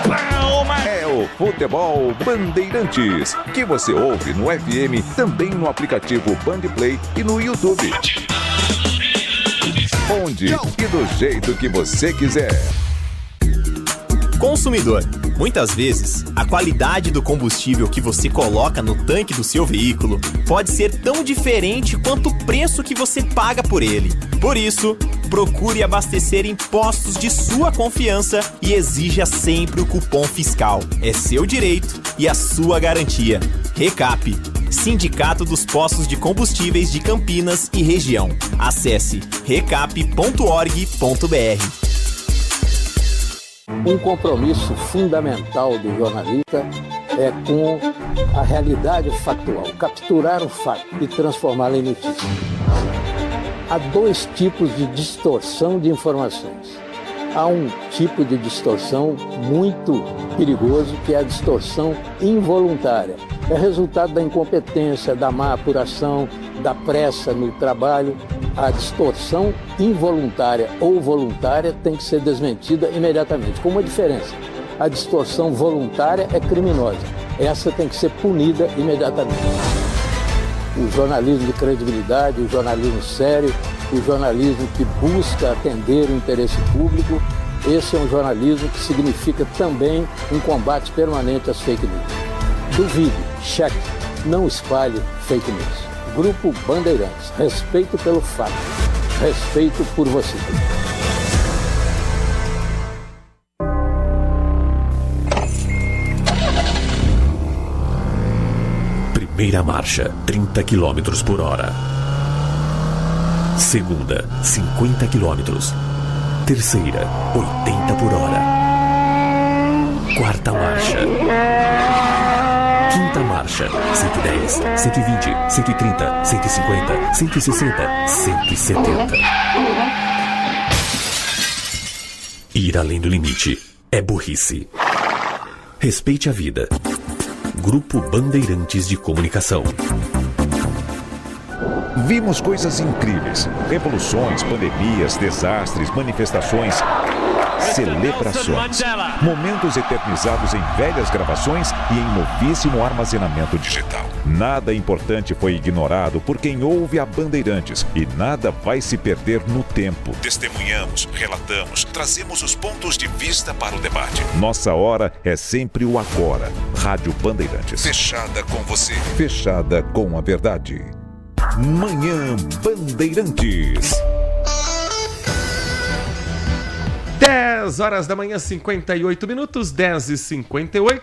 Speaker 5: Palma.
Speaker 3: É o Futebol Bandeirantes, que você ouve no FM, também no aplicativo Bandplay e no YouTube. Onde e do jeito que você quiser.
Speaker 24: Consumidor, muitas vezes, a qualidade do combustível que você coloca no tanque do seu veículo pode ser tão diferente quanto o preço que você paga por ele. Por isso, procure abastecer em postos de sua confiança e exija sempre o cupom fiscal. É seu direito e a sua garantia. Recap, Sindicato dos Postos de Combustíveis de Campinas e Região. Acesse recap.org.br.
Speaker 6: Um compromisso fundamental do jornalista é com a realidade factual, capturar o fato e transformá-lo em notícia. Há dois tipos de distorção de informações. Há um tipo de distorção muito perigoso, que é a distorção involuntária. É resultado da incompetência, da má apuração, da pressa no trabalho. A distorção involuntária ou voluntária tem que ser desmentida imediatamente, com uma diferença. A distorção voluntária é criminosa. Essa tem que ser punida imediatamente. O jornalismo de credibilidade, o jornalismo sério, o jornalismo que busca atender o interesse público, esse é um jornalismo que significa também um combate permanente às fake news. Duvide, cheque, não espalhe fake news. Grupo Bandeirantes, respeito pelo fato, respeito por você.
Speaker 8: Primeira marcha, 30 km por hora. Segunda, 50 km. Terceira, 80 por hora. Quarta marcha. Quinta marcha, 110, 120, 130, 150, 160, 170. Ir além do limite é burrice. Respeite a vida. Grupo Bandeirantes de Comunicação.
Speaker 3: Vimos coisas incríveis. Revoluções, pandemias, desastres, manifestações, celebrações. Momentos eternizados em velhas gravações e em novíssimo armazenamento digital. Nada importante foi ignorado por quem ouve a Bandeirantes e nada vai se perder no tempo. Testemunhamos, relatamos, trazemos os pontos de vista para o debate. Nossa hora é sempre o agora. Rádio Bandeirantes. Fechada com você. Fechada com a verdade. Manhã Bandeirantes.
Speaker 7: 10 horas da manhã, 58 minutos, 10h58.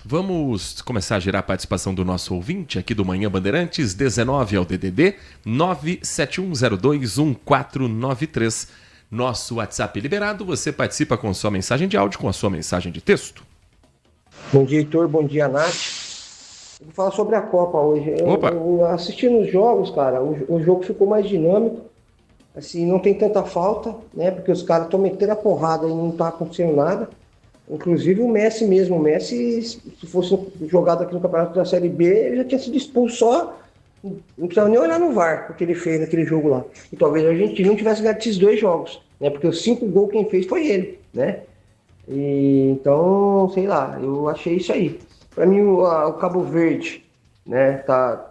Speaker 7: Vamos começar a gerar a participação do nosso ouvinte aqui do Manhã Bandeirantes, 19 ao DDD 971021493. Nosso WhatsApp liberado, você participa com sua mensagem de áudio, com a sua mensagem de texto.
Speaker 9: Bom dia, Heitor, bom dia, Nath. Vou falar sobre a Copa hoje. Eu assistindo os jogos, cara, o jogo ficou mais dinâmico. Assim, não tem tanta falta, né? Porque os caras estão metendo a porrada e não tá acontecendo nada. Inclusive o Messi mesmo. O Messi, se fosse jogado aqui no Campeonato da Série B, ele já tinha sido expulso só. Não precisava nem olhar no VAR o que ele fez naquele jogo lá. E talvez a gente não tivesse ganhado esses 2 jogos, né? Porque os 5 gols quem fez foi ele, né? E, então, sei lá, eu achei isso aí. Para mim, o Cabo Verde, né, tá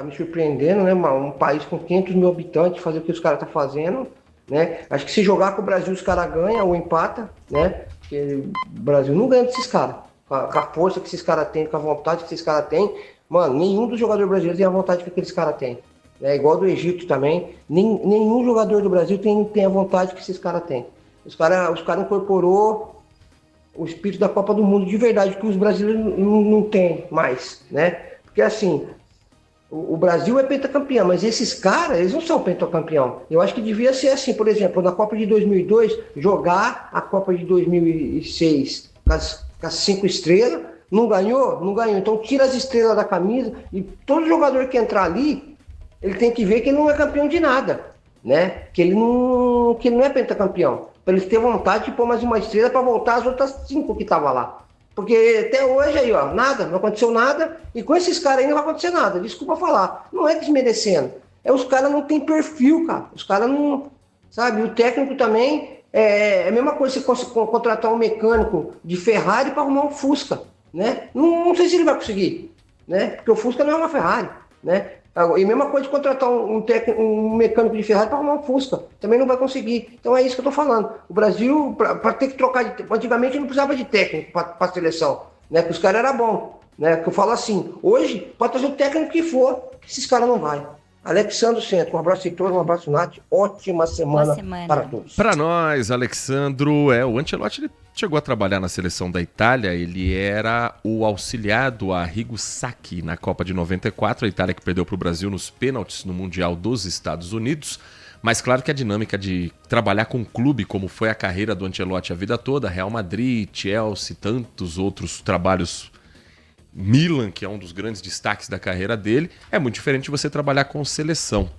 Speaker 9: me surpreendendo, né? Um país com 500 mil habitantes, fazer o que os caras estão fazendo, né? Acho que se jogar com o Brasil, os caras ganham ou empatam, né? Porque o Brasil não ganha desses caras. Com a força que esses caras têm, com a vontade que esses caras têm, mano, nenhum dos jogadores brasileiros tem a vontade que aqueles caras têm. É igual do Egito também. Nenhum jogador do Brasil tem a vontade que esses caras têm. Os caras incorporou o espírito da Copa do Mundo de verdade, que os brasileiros não têm mais, né? Porque assim, o Brasil é pentacampeão, mas esses caras, eles não são pentacampeão. Eu acho que devia ser assim, por exemplo, na Copa de 2002, jogar a Copa de 2006 com as 5 estrelas, não ganhou? Não ganhou. Então tira as estrelas da camisa e todo jogador que entrar ali, ele tem que ver que ele não é campeão de nada, né? Que ele não é pentacampeão. Para eles terem vontade de pôr mais uma estrela para voltar as outras 5 que estavam lá. Porque até hoje aí, ó, nada, não aconteceu nada, e com esses caras aí não vai acontecer nada, desculpa falar. Não é desmerecendo, os caras não têm perfil, cara. Os caras não, sabe, o técnico também, é a mesma coisa você contratar um mecânico de Ferrari para arrumar um Fusca, né? Não sei se ele vai conseguir, né? Porque o Fusca não é uma Ferrari, né? E a mesma coisa de contratar um mecânico de Ferrari para arrumar um Fusca. Também não vai conseguir. Então é isso que eu estou falando. O Brasil, para ter que trocar antigamente não precisava de técnico para a seleção, né? Porque os caras eram bons, né? Que eu falo assim, hoje pode trazer o técnico que for, que esses caras não vai. Alexandro Centro, um abraço a todos, um abraço, Nath. Ótima semana para todos.
Speaker 7: Para nós, Alexandro, o Ancelotti ele chegou a trabalhar na seleção da Itália, ele era o auxiliar do Arrigo Sacchi na Copa de 94, a Itália que perdeu para o Brasil nos pênaltis no Mundial dos Estados Unidos, mas claro que a dinâmica de trabalhar com um clube, como foi a carreira do Ancelotti a vida toda, Real Madrid, Chelsea, tantos outros trabalhos, Milan, que é um dos grandes destaques da carreira dele, é muito diferente de você trabalhar com seleção.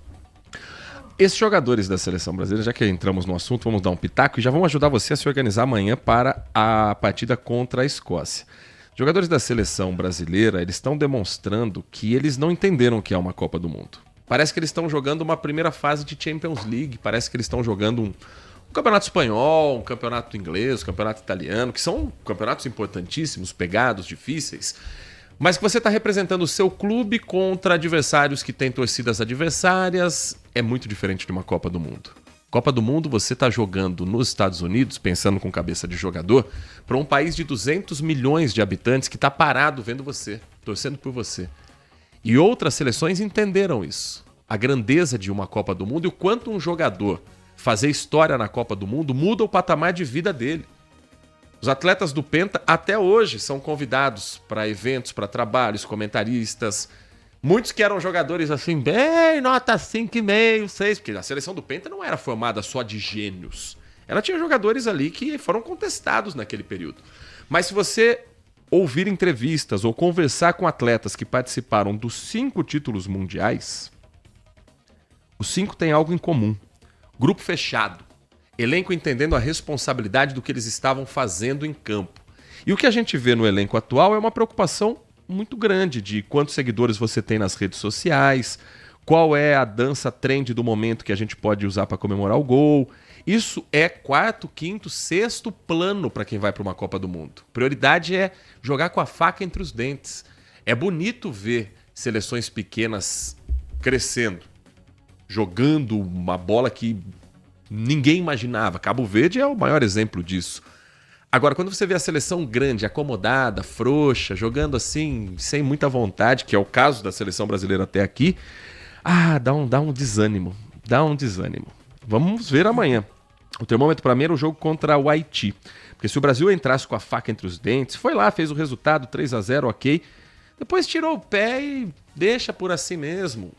Speaker 7: Esses jogadores da seleção brasileira, já que entramos no assunto, vamos dar um pitaco e já vamos ajudar você a se organizar amanhã para a partida contra a Escócia. Jogadores da seleção brasileira, eles estão demonstrando que eles não entenderam o que é uma Copa do Mundo. Parece que eles estão jogando uma primeira fase de Champions League, parece que eles estão jogando um campeonato espanhol, um campeonato inglês, um campeonato italiano, que são campeonatos importantíssimos, pegados, difíceis, mas que você está representando o seu clube contra adversários que têm torcidas adversárias, é muito diferente de uma Copa do Mundo. Copa do Mundo você está jogando nos Estados Unidos, pensando com cabeça de jogador, para um país de 200 milhões de habitantes que está parado vendo você, torcendo por você. E outras seleções entenderam isso. A grandeza de uma Copa do Mundo e o quanto um jogador fazer história na Copa do Mundo muda o patamar de vida dele. Os atletas do Penta até hoje são convidados para eventos, para trabalhos, comentaristas. Muitos que eram jogadores assim, bem, nota 5,5, 6, porque a seleção do Penta não era formada só de gênios. Ela tinha jogadores ali que foram contestados naquele período. Mas se você ouvir entrevistas ou conversar com atletas que participaram dos 5 títulos mundiais, os 5 têm algo em comum. Grupo fechado. Elenco entendendo a responsabilidade do que eles estavam fazendo em campo. E o que a gente vê no elenco atual é uma preocupação muito grande de quantos seguidores você tem nas redes sociais, qual é a dança trend do momento que a gente pode usar para comemorar o gol. Isso é 4º, 5º, 6º plano para quem vai para uma Copa do Mundo. Prioridade é jogar com a faca entre os dentes. É bonito ver seleções pequenas crescendo, jogando uma bola que ninguém imaginava. Cabo Verde é o maior exemplo disso. Agora, quando você vê a seleção grande, acomodada, frouxa, jogando assim, sem muita vontade, que é o caso da seleção brasileira até aqui, dá um desânimo. Dá um desânimo. Vamos ver amanhã. O termômetro para mim era o jogo contra o Haiti. Porque se o Brasil entrasse com a faca entre os dentes, foi lá, fez o resultado, 3-0, ok. Depois tirou o pé e deixa por assim mesmo.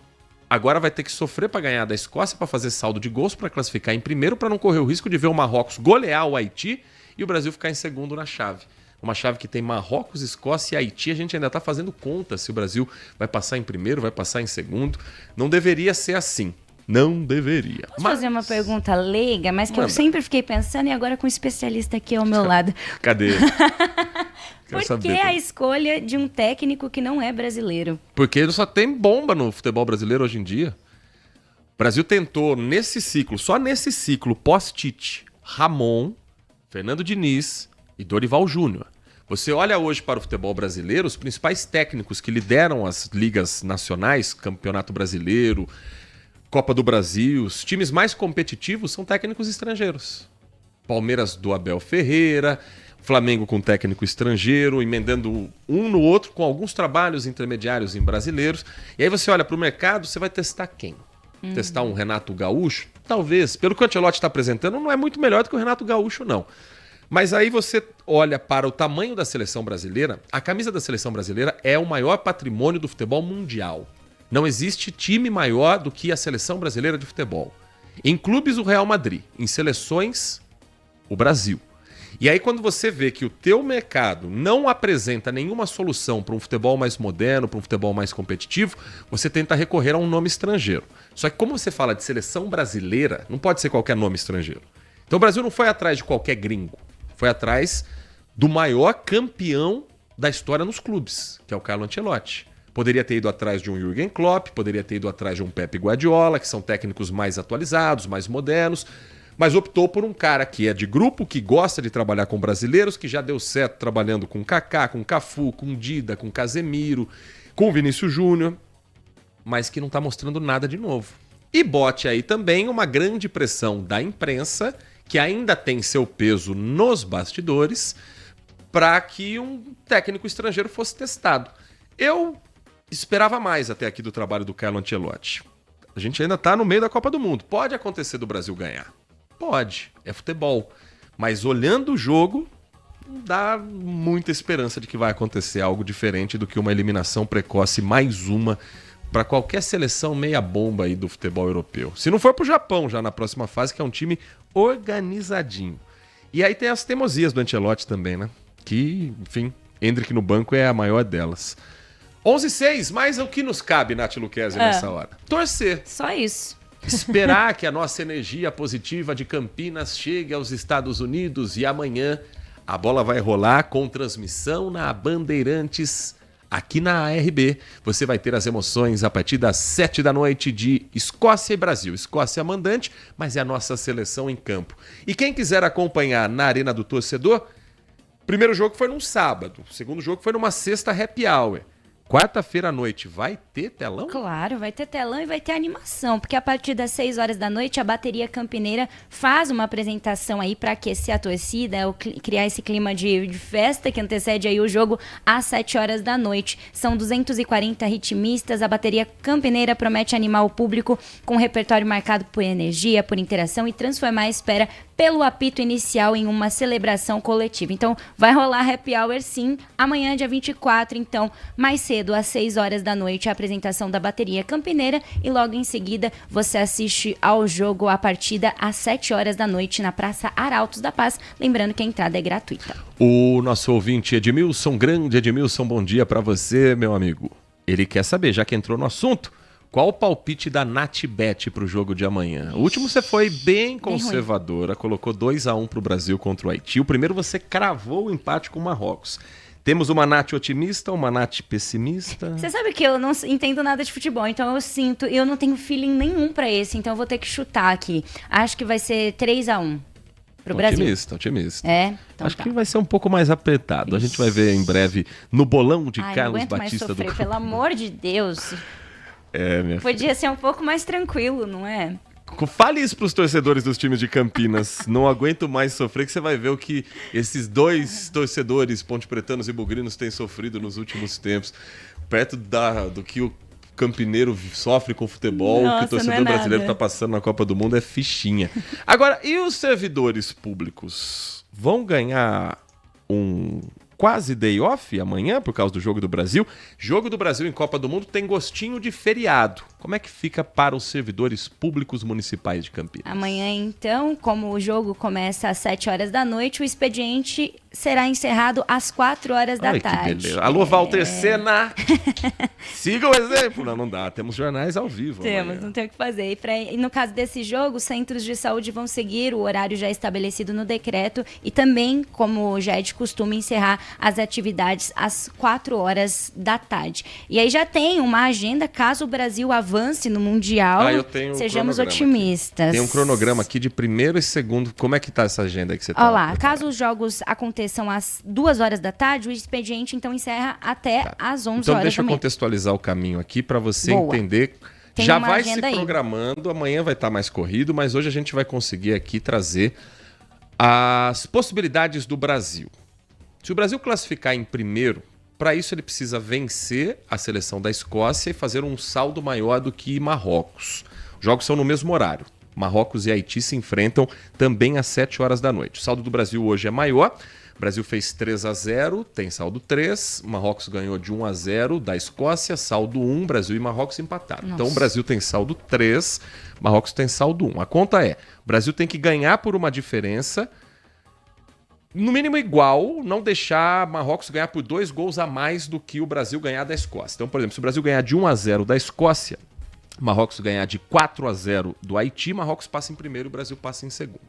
Speaker 7: Agora vai ter que sofrer para ganhar da Escócia, para fazer saldo de gols, para classificar em primeiro, para não correr o risco de ver o Marrocos golear o Haiti e o Brasil ficar em segundo na chave. Uma chave que tem Marrocos, Escócia e Haiti. A gente ainda está fazendo conta se o Brasil vai passar em primeiro, vai passar em segundo. Não deveria ser assim. Não deveria.
Speaker 17: Posso fazer uma pergunta leiga, mas que eu sempre fiquei pensando e agora com um especialista aqui ao meu lado.
Speaker 7: Cadê?
Speaker 17: Por que a escolha de um técnico que não é brasileiro?
Speaker 7: Porque só tem bomba no futebol brasileiro hoje em dia. O Brasil tentou nesse ciclo, só nesse ciclo, pós-Tite, Ramon, Fernando Diniz e Dorival Júnior. Você olha hoje para o futebol brasileiro, os principais técnicos que lideram as ligas nacionais, Campeonato Brasileiro, Copa do Brasil, os times mais competitivos são técnicos estrangeiros. Palmeiras do Abel Ferreira, Flamengo com técnico estrangeiro, emendando um no outro com alguns trabalhos intermediários em brasileiros. E aí você olha para o mercado, você vai testar quem? Testar um Renato Gaúcho? Talvez. Pelo que o Ancelotti está apresentando, não é muito melhor do que o Renato Gaúcho, não. Mas aí você olha para o tamanho da seleção brasileira, a camisa da seleção brasileira é o maior patrimônio do futebol mundial. Não existe time maior do que a seleção brasileira de futebol. Em clubes, o Real Madrid. Em seleções, o Brasil. E aí quando você vê que o teu mercado não apresenta nenhuma solução para um futebol mais moderno, para um futebol mais competitivo, você tenta recorrer a um nome estrangeiro. Só que como você fala de seleção brasileira, não pode ser qualquer nome estrangeiro. Então o Brasil não foi atrás de qualquer gringo. Foi atrás do maior campeão da história nos clubes, que é o Carlo Ancelotti. Poderia ter ido atrás de um Jürgen Klopp, poderia ter ido atrás de um Pep Guardiola, que são técnicos mais atualizados, mais modernos, mas optou por um cara que é de grupo, que gosta de trabalhar com brasileiros, que já deu certo trabalhando com Kaká, com Cafu, com Dida, com Casemiro, com Vinícius Júnior, mas que não está mostrando nada de novo. E bote aí também uma grande pressão da imprensa, que ainda tem seu peso nos bastidores, para que um técnico estrangeiro fosse testado. Eu esperava mais até aqui do trabalho do Carlo Ancelotti. A gente ainda está no meio da Copa do Mundo. Pode acontecer do Brasil ganhar. Pode, é futebol. Mas olhando o jogo, dá muita esperança de que vai acontecer algo diferente do que uma eliminação precoce, mais uma, para qualquer seleção meia bomba aí do futebol europeu. Se não for pro Japão já na próxima fase, que é um time organizadinho. E aí tem as teimosias do Ancelotti também, né? Que, enfim, Endrick no banco é a maior delas. 11:06, mas o que nos cabe, Nath Luquezzi, nessa hora? Torcer.
Speaker 17: Só isso.
Speaker 7: Esperar que a nossa energia positiva de Campinas chegue aos Estados Unidos e amanhã a bola vai rolar com transmissão na Bandeirantes aqui na ARB. Você vai ter as emoções a partir das 7 da noite de Escócia e Brasil. Escócia mandante, mas é a nossa seleção em campo. E quem quiser acompanhar na Arena do Torcedor, o primeiro jogo foi num sábado, o segundo jogo foi numa sexta happy hour. Quarta-feira à noite vai ter telão?
Speaker 17: Claro, vai ter telão e vai ter animação, porque a partir das 6 horas da noite a Bateria Campineira faz uma apresentação aí para aquecer a torcida, criar esse clima de festa que antecede aí o jogo às 7 horas da noite. São 240 ritmistas, a Bateria Campineira promete animar o público com um repertório marcado por energia, por interação e transformar a espera pelo apito inicial em uma celebração coletiva. Então, vai rolar happy hour sim, amanhã dia 24, então, mais cedo, às 6 horas da noite, a apresentação da Bateria Campineira e logo em seguida você assiste ao jogo, a partida às 7 horas da noite na Praça Arautos da Paz, lembrando que a entrada é gratuita.
Speaker 7: O nosso ouvinte Edmilson, grande Edmilson, bom dia pra você, meu amigo. Ele quer saber, já que entrou no assunto, qual o palpite da NatBet pro jogo de amanhã? O último você foi bem conservadora, colocou 2-1 pro Brasil contra o Haiti. O primeiro você cravou o empate com o Marrocos. Temos uma Nath otimista, uma Nath pessimista.
Speaker 17: Você sabe que eu não entendo nada de futebol, então eu não tenho feeling nenhum pra esse, então eu vou ter que chutar aqui. Acho que vai ser 3-1 pro Brasil.
Speaker 7: Otimista.
Speaker 17: É? Então
Speaker 7: acho que vai ser um pouco mais apertado. Isso. A gente vai ver em breve no bolão de Carlos Batista
Speaker 17: mais sofrer,
Speaker 7: do
Speaker 17: pelo amor de Deus.
Speaker 7: Minha
Speaker 17: Podia ser um pouco mais tranquilo, não é?
Speaker 7: Fale isso pros torcedores dos times de Campinas. Não aguento mais sofrer, que você vai ver o que esses dois torcedores, ponte pretanos e bugrinos, têm sofrido nos últimos tempos. Perto do que o campineiro sofre com futebol,
Speaker 17: Nossa,
Speaker 7: que o torcedor brasileiro está passando na Copa do Mundo é fichinha. Agora, e os servidores públicos? Vão ganhar um quase day off amanhã por causa do Jogo do Brasil? Jogo do Brasil em Copa do Mundo tem gostinho de feriado. Como é que fica para os servidores públicos municipais de Campinas?
Speaker 17: Amanhã, então, como o jogo começa às 7 horas da noite, o expediente será encerrado às 4 horas da tarde.
Speaker 7: Que beleza. Alô, Walter Sena! Siga o exemplo. Não dá. Temos jornais ao vivo.
Speaker 17: Temos, não tem o que fazer. E no caso desse jogo, os centros de saúde vão seguir o horário já estabelecido no decreto e também, como já é de costume, encerrar as atividades às 4 horas da tarde. E aí já tem uma agenda, caso o Brasil avance no Mundial,
Speaker 7: eu tenho
Speaker 17: sejamos otimistas.
Speaker 7: Tem um cronograma aqui de primeiro e segundo. Como é que tá essa agenda aí que você tá?
Speaker 17: Olha lá, caso os jogos aconteçam às 2 horas da tarde, o expediente então encerra até às 11 horas da manhã.
Speaker 7: Então deixa eu contextualizar o caminho aqui para você entender.
Speaker 17: Tem
Speaker 7: já
Speaker 17: uma
Speaker 7: vai se
Speaker 17: agenda aí.
Speaker 7: programando, amanhã vai estar mais corrido, mas hoje a gente vai conseguir aqui trazer as possibilidades do Brasil. Se o Brasil classificar em primeiro, para isso ele precisa vencer a seleção da Escócia e fazer um saldo maior do que Marrocos. Os jogos são no mesmo horário. Marrocos e Haiti se enfrentam também às 7 horas da noite. O saldo do Brasil hoje é maior. O Brasil fez 3-0, tem saldo 3. Marrocos ganhou de 1-0 da Escócia, saldo 1. Brasil e Marrocos empataram.
Speaker 17: Nossa.
Speaker 7: Então o Brasil tem saldo 3, Marrocos tem saldo 1. A conta é, o Brasil tem que ganhar por uma diferença no mínimo igual, não deixar Marrocos ganhar por 2 gols a mais do que o Brasil ganhar da Escócia. Então, por exemplo, se o Brasil ganhar de 1-0 da Escócia, Marrocos ganhar de 4-0 do Haiti, Marrocos passa em primeiro e o Brasil passa em segundo.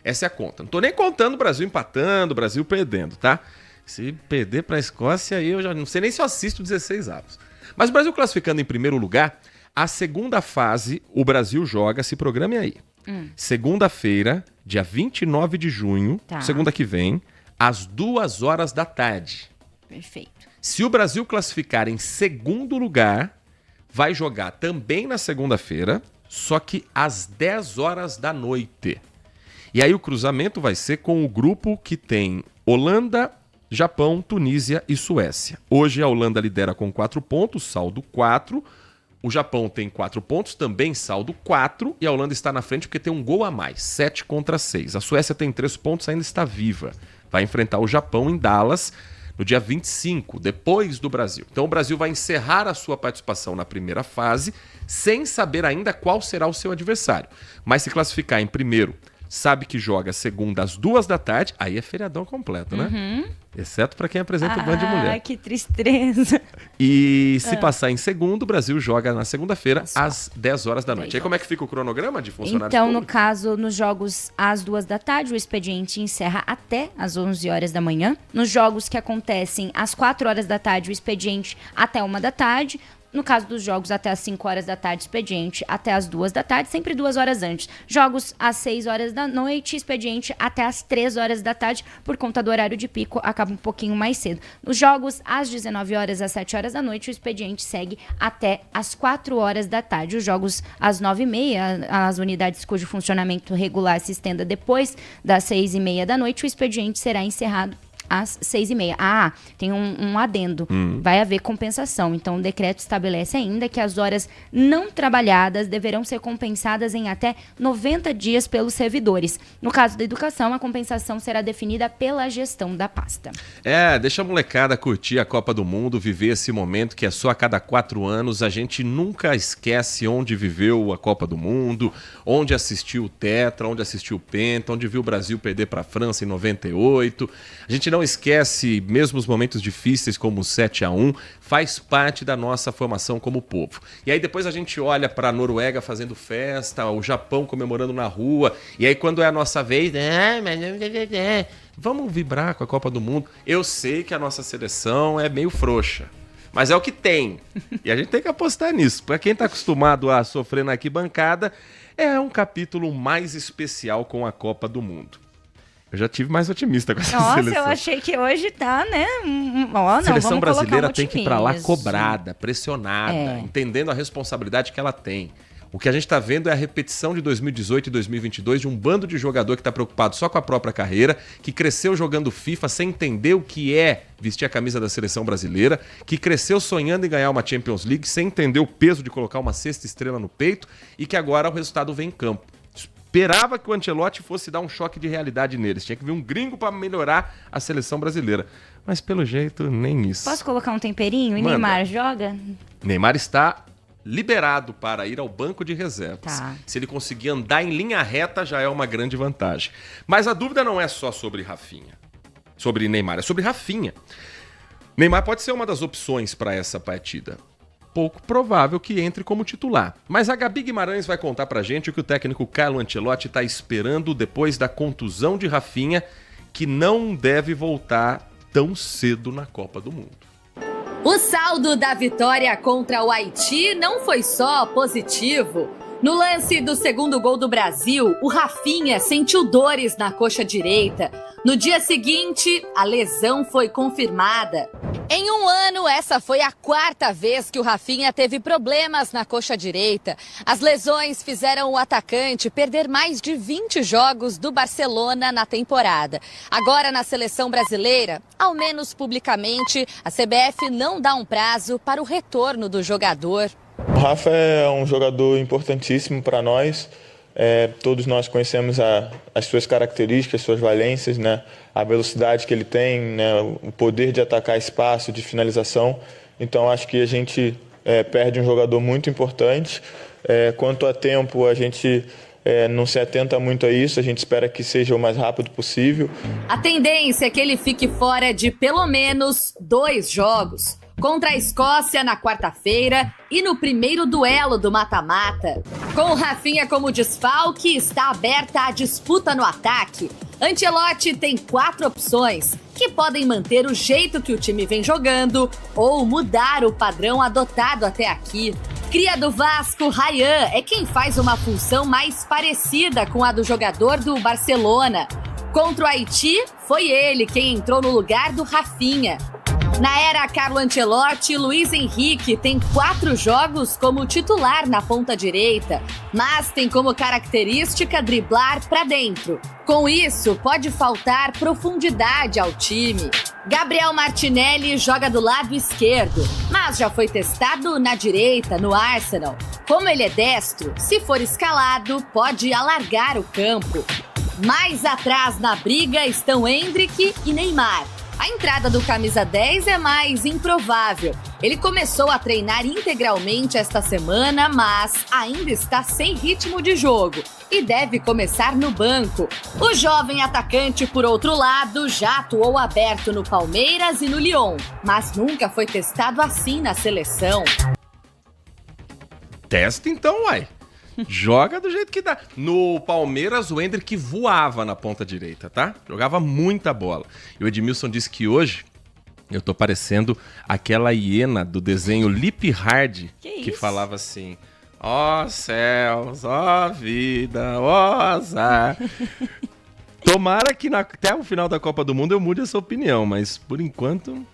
Speaker 7: Essa é a conta. Não tô nem contando o Brasil empatando, o Brasil perdendo, tá? Se perder para a Escócia, aí eu já não sei nem se eu assisto 16 avos. Mas o Brasil classificando em primeiro lugar, a segunda fase o Brasil joga, se programe aí. Segunda-feira, dia 29 de junho, segunda que vem, às 2 horas da tarde.
Speaker 17: Perfeito.
Speaker 7: Se o Brasil classificar em segundo lugar, vai jogar também na segunda-feira, só que às 10 horas da noite. E aí o cruzamento vai ser com o grupo que tem Holanda, Japão, Tunísia e Suécia. Hoje a Holanda lidera com 4 pontos, saldo 4. O Japão tem 4 pontos, também saldo 4. E a Holanda está na frente porque tem um gol a mais, 7-6. A Suécia tem 3 pontos, ainda está viva. Vai enfrentar o Japão em Dallas no dia 25, depois do Brasil. Então o Brasil vai encerrar a sua participação na primeira fase, sem saber ainda qual será o seu adversário. Mas se classificar em primeiro, sabe que joga segunda às 2 da tarde, aí é feriadão completo, né? Exceto para quem apresenta o Band de Mulher.
Speaker 17: Ah, que tristeza.
Speaker 7: E se passar em segundo, o Brasil joga na segunda-feira às 10 horas da noite. Aí como é que fica o cronograma de funcionários
Speaker 17: Então,
Speaker 7: públicos?
Speaker 17: no caso, nos jogos às 2 da tarde, o expediente encerra até às 11 horas da manhã. Nos jogos que acontecem às 4 horas da tarde, o expediente até 1 da tarde. No caso dos jogos até às 5 horas da tarde, expediente até às 2 da tarde, sempre 2 horas antes. Jogos às 6 horas da noite, expediente até às 3 horas da tarde, por conta do horário de pico, acaba um pouquinho mais cedo. Nos jogos às 19 horas às 7 horas da noite, o expediente segue até às 4 horas da tarde. Os jogos às 9h30, as unidades cujo funcionamento regular se estenda depois das 6h30 da noite, o expediente será encerrado às 6h30. Ah, tem um adendo. Vai haver compensação. Então, o decreto estabelece ainda que as horas não trabalhadas deverão ser compensadas em até 90 dias pelos servidores. No caso da educação, a compensação será definida pela gestão da pasta.
Speaker 7: Deixa a molecada curtir a Copa do Mundo, viver esse momento que é só a cada 4 anos. A gente nunca esquece onde viveu a Copa do Mundo, onde assistiu o Tetra, onde assistiu o Penta, onde viu o Brasil perder para a França em 98. A gente não esquece mesmo os momentos difíceis como o 7-1, faz parte da nossa formação como povo. E aí depois a gente olha para a Noruega fazendo festa, o Japão comemorando na rua, e aí quando é a nossa vez, vamos vibrar com a Copa do Mundo. Eu sei que a nossa seleção é meio frouxa, mas é o que tem. E a gente tem que apostar nisso. Para quem está acostumado a sofrer na arquibancada, é um capítulo mais especial com a Copa do Mundo. Eu já tive mais otimista com essa seleção.
Speaker 17: Nossa, eu achei que hoje tá, né?
Speaker 7: A seleção brasileira tem que ir pra lá cobrada, pressionada, entendendo a responsabilidade que ela tem. O que a gente está vendo é a repetição de 2018 e 2022 de um bando de jogador que está preocupado só com a própria carreira, que cresceu jogando FIFA sem entender o que é vestir a camisa da seleção brasileira, que cresceu sonhando em ganhar uma Champions League sem entender o peso de colocar uma 6ª estrela no peito e que agora o resultado vem em campo. Esperava que o Ancelotti fosse dar um choque de realidade neles. Tinha que vir um gringo para melhorar a seleção brasileira. Mas pelo jeito, nem isso.
Speaker 17: Posso colocar um temperinho? E
Speaker 7: Manda.
Speaker 17: Neymar joga?
Speaker 7: Neymar está liberado para ir ao banco de reservas.
Speaker 17: Tá.
Speaker 7: Se ele conseguir andar em linha reta, já é uma grande vantagem. Mas a dúvida não é só sobre Rafinha, sobre Neymar, é sobre Rafinha. Neymar pode ser uma das opções para essa partida. Pouco provável que entre como titular. Mas a Gabi Guimarães vai contar pra gente o que o técnico Carlo Ancelotti está esperando depois da contusão de Rafinha, que não deve voltar tão cedo na Copa do Mundo.
Speaker 10: O saldo da vitória contra o Haiti não foi só positivo. No lance do segundo gol do Brasil, o Rafinha sentiu dores na coxa direita. No dia seguinte, a lesão foi confirmada. Em um ano, essa foi a 4ª vez que o Rafinha teve problemas na coxa direita. As lesões fizeram o atacante perder mais de 20 jogos do Barcelona na temporada. Agora, na seleção brasileira, ao menos publicamente, a CBF não dá um prazo para o retorno do jogador.
Speaker 12: O Rafa é um jogador importantíssimo para nós. Todos nós conhecemos as suas características, suas valências, né? A velocidade que ele tem, né? O poder de atacar espaço, de finalização. Então acho que a gente perde um jogador muito importante. Quanto a tempo, a gente não se atenta muito a isso, a gente espera que seja o mais rápido possível.
Speaker 10: A tendência é que ele fique fora de pelo menos 2 jogos. Contra a Escócia na quarta-feira e no primeiro duelo do mata-mata. Com o Rafinha como desfalque, está aberta a disputa no ataque. Ancelotti tem 4 opções, que podem manter o jeito que o time vem jogando ou mudar o padrão adotado até aqui. Cria do Vasco, Ryan é quem faz uma função mais parecida com a do jogador do Barcelona. Contra o Haiti, foi ele quem entrou no lugar do Rafinha. Na era Carlo Ancelotti, Luiz Henrique tem 4 jogos como titular na ponta direita, mas tem como característica driblar para dentro. Com isso, pode faltar profundidade ao time. Gabriel Martinelli joga do lado esquerdo, mas já foi testado na direita, no Arsenal. Como ele é destro, se for escalado, pode alargar o campo. Mais atrás na briga estão Endrick e Neymar. A entrada do camisa 10 é mais improvável. Ele começou a treinar integralmente esta semana, mas ainda está sem ritmo de jogo e deve começar no banco. O jovem atacante, por outro lado, já atuou aberto no Palmeiras e no Lyon, mas nunca foi testado assim na seleção.
Speaker 7: Testa então, uai. Joga do jeito que dá. No Palmeiras, o Endrick voava na ponta direita, tá? Jogava muita bola. E o Edmilson disse que hoje eu tô parecendo aquela hiena do desenho Lip Hard, que falava assim: ó céus, ó vida, ó azar. Tomara que até o final da Copa do Mundo eu mude essa opinião, mas por enquanto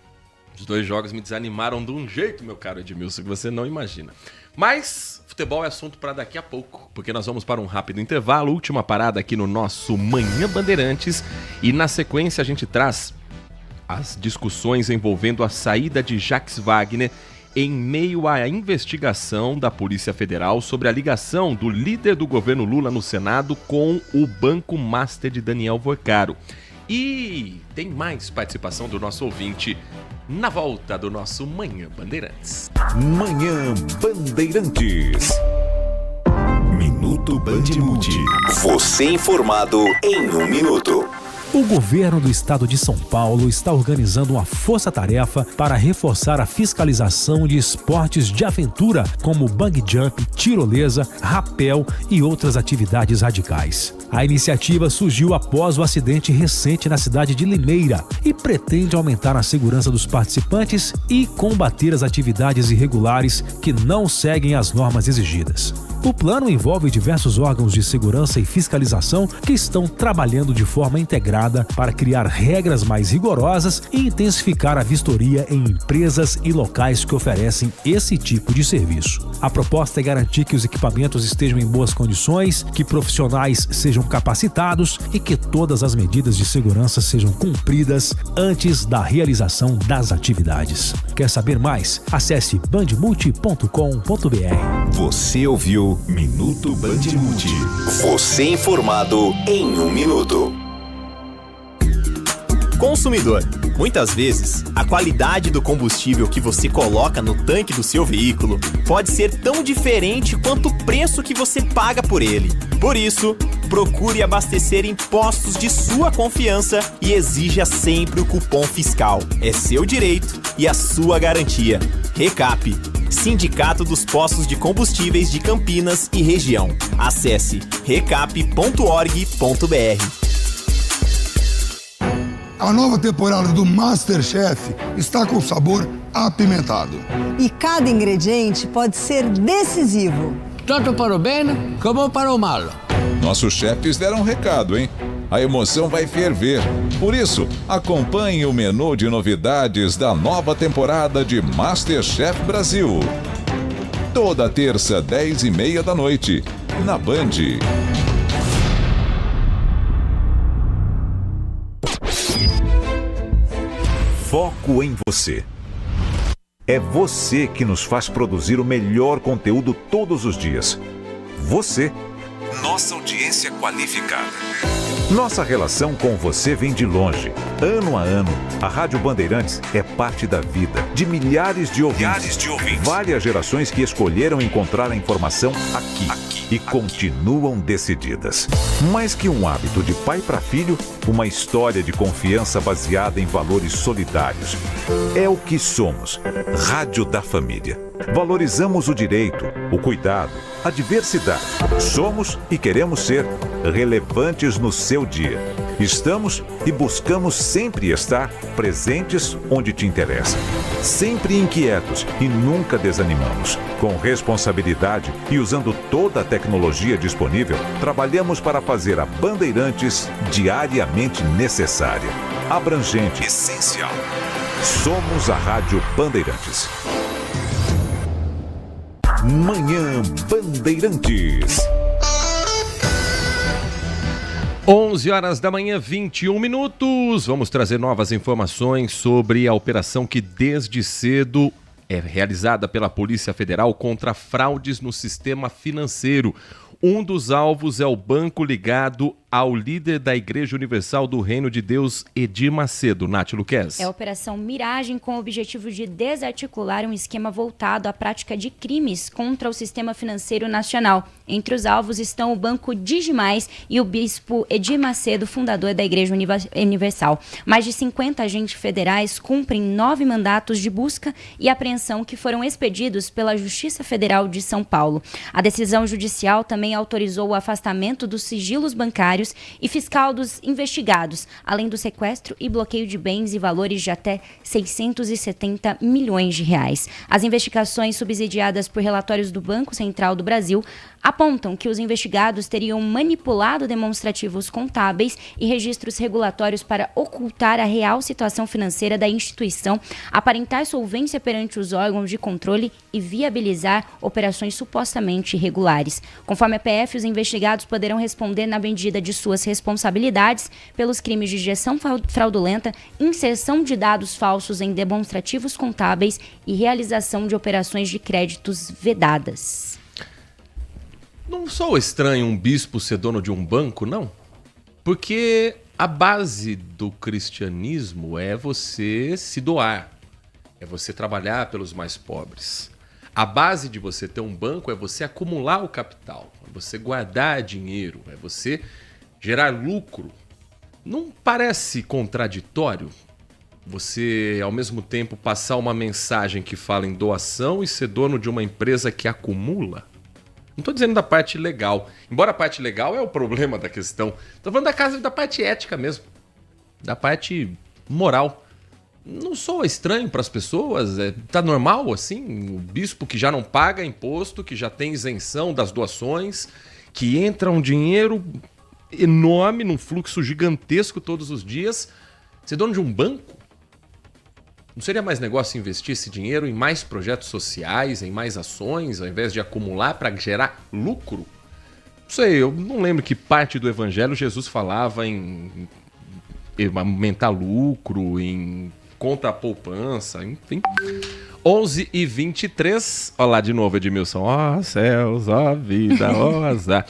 Speaker 7: os 2 jogos me desanimaram de um jeito, meu caro Edmilson, que você não imagina. Mas futebol é assunto para daqui a pouco, porque nós vamos para um rápido intervalo, última parada aqui no nosso Manhã Bandeirantes, e na sequência a gente traz as discussões envolvendo a saída de Jacques Wagner em meio à investigação da Polícia Federal sobre a ligação do líder do governo Lula no Senado com o Banco Master de Daniel Vorcaro. E tem mais participação do nosso ouvinte na volta do nosso Manhã Bandeirantes.
Speaker 3: Manhã Bandeirantes. Minuto Bandmude. Você informado em 1 minuto.
Speaker 2: O governo do estado de São Paulo está organizando uma força-tarefa para reforçar a fiscalização de esportes de aventura, como bungee jump, tirolesa, rapel e outras atividades radicais. A iniciativa surgiu após o acidente recente na cidade de Limeira e pretende aumentar a segurança dos participantes e combater as atividades irregulares que não seguem as normas exigidas. O plano envolve diversos órgãos de segurança e fiscalização que estão trabalhando de forma integrada para criar regras mais rigorosas e intensificar a vistoria em empresas e locais que oferecem esse tipo de serviço. A proposta é garantir que os equipamentos estejam em boas condições, que profissionais sejam capacitados e que todas as medidas de segurança sejam cumpridas antes da realização das atividades. Quer saber mais? Acesse bandmulti.com.br.
Speaker 3: Você ouviu Minuto Bandmulti. Você informado em 1 minuto.
Speaker 24: Consumidor, muitas vezes, a qualidade do combustível que você coloca no tanque do seu veículo pode ser tão diferente quanto o preço que você paga por ele. Por isso, procure abastecer em postos de sua confiança e exija sempre o cupom fiscal. É seu direito e a sua garantia. Recap, Sindicato dos Postos de Combustíveis de Campinas e Região. Acesse recap.org.br.
Speaker 11: A nova temporada do MasterChef está com sabor apimentado.
Speaker 13: E cada ingrediente pode ser decisivo.
Speaker 14: Tanto para o bem como para o mal.
Speaker 15: Nossos chefes deram um recado, hein? A emoção vai ferver. Por isso, acompanhe o menu de novidades da nova temporada de MasterChef Brasil. Toda terça, 10h30 da noite, na Band.
Speaker 3: Foco em você. É você que nos faz produzir o melhor conteúdo todos os dias. Você, nossa audiência qualificada. Nossa relação com você vem de longe. Ano a ano, a Rádio Bandeirantes é parte da vida de milhares de ouvintes. Várias gerações que escolheram encontrar a informação aqui e continuam decididas. Mais que um hábito de pai para filho, uma história de confiança baseada em valores solidários. É o que somos. Rádio da Família. Valorizamos o direito, o cuidado, a diversidade. Somos e queremos ser relevantes no seu dia. Estamos e buscamos sempre estar presentes onde te interessa. Sempre inquietos e nunca desanimamos. Com responsabilidade e usando toda a tecnologia disponível, trabalhamos para fazer a Bandeirantes diariamente necessária, abrangente, essencial. Somos a Rádio Bandeirantes. Manhã Bandeirantes.
Speaker 7: 11h da manhã, 21 minutos. Vamos trazer novas informações sobre a operação que desde cedo é realizada pela Polícia Federal contra fraudes no sistema financeiro. Um dos alvos é o banco ligado ao líder da Igreja Universal do Reino de Deus, Edir Macedo. Nath Luquez.
Speaker 17: É a Operação Miragem, com o objetivo de desarticular um esquema voltado à prática de crimes contra o sistema financeiro nacional. Entre os alvos estão o Banco Digimais e o bispo Edir Macedo, fundador da Igreja Universal. Mais de 50 agentes federais cumprem 9 mandatos de busca e apreensão que foram expedidos pela Justiça Federal de São Paulo. A decisão judicial também autorizou o afastamento dos sigilos bancários e fiscal dos investigados, além do sequestro e bloqueio de bens e valores de até 670 milhões de reais. As investigações, subsidiadas por relatórios do Banco Central do Brasil, apontam que os investigados teriam manipulado demonstrativos contábeis e registros regulatórios para ocultar a real situação financeira da instituição, aparentar solvência perante os órgãos de controle e viabilizar operações supostamente irregulares. Conforme a PF, os investigados poderão responder na medida de suas responsabilidades pelos crimes de gestão fraudulenta, inserção de dados falsos em demonstrativos contábeis e realização de operações de créditos vedadas.
Speaker 7: Não sou estranho um bispo ser dono de um banco, não? Porque a base do cristianismo é você se doar, é você trabalhar pelos mais pobres. A base de você ter um banco é você acumular o capital, é você guardar dinheiro, é você gerar lucro. Não parece contraditório você, ao mesmo tempo, passar uma mensagem que fala em doação e ser dono de uma empresa que acumula? Não estou dizendo da parte legal, embora a parte legal é o problema da questão. Estou falando da parte ética mesmo, da parte moral. não soa estranho para as pessoas? Tá normal assim? O bispo que já não paga imposto, que já tem isenção das doações, que entra um dinheiro enorme, num fluxo gigantesco todos os dias, ser dono de um banco? Não seria mais negócio investir esse dinheiro em mais projetos sociais, em mais ações, ao invés de acumular para gerar lucro? Não sei, eu não lembro que parte do evangelho Jesus falava em aumentar lucro, em contra a poupança, enfim. 11h23. Olha lá de novo, Edmilson. Ó céus, ó vida, ó azar.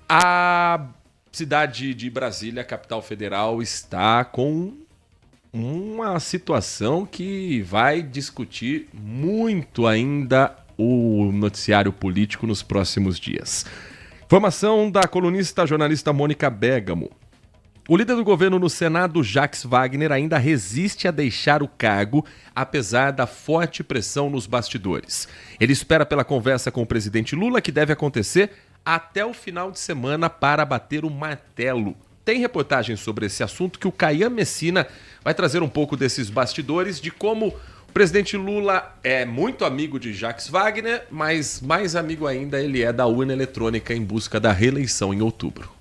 Speaker 7: A cidade de Brasília, capital federal, está com uma situação que vai discutir muito ainda o noticiário político nos próximos dias. Informação da colunista jornalista Mônica Bergamo. O líder do governo no Senado, Jacques Wagner, ainda resiste a deixar o cargo, apesar da forte pressão nos bastidores. Ele espera pela conversa com o presidente Lula, que deve acontecer até o final de semana, para bater o martelo. Tem reportagem sobre esse assunto que o Caian Messina vai trazer um pouco desses bastidores, de como o presidente Lula é muito amigo de Jacques Wagner, mas mais amigo ainda ele é da urna eletrônica em busca da reeleição em outubro.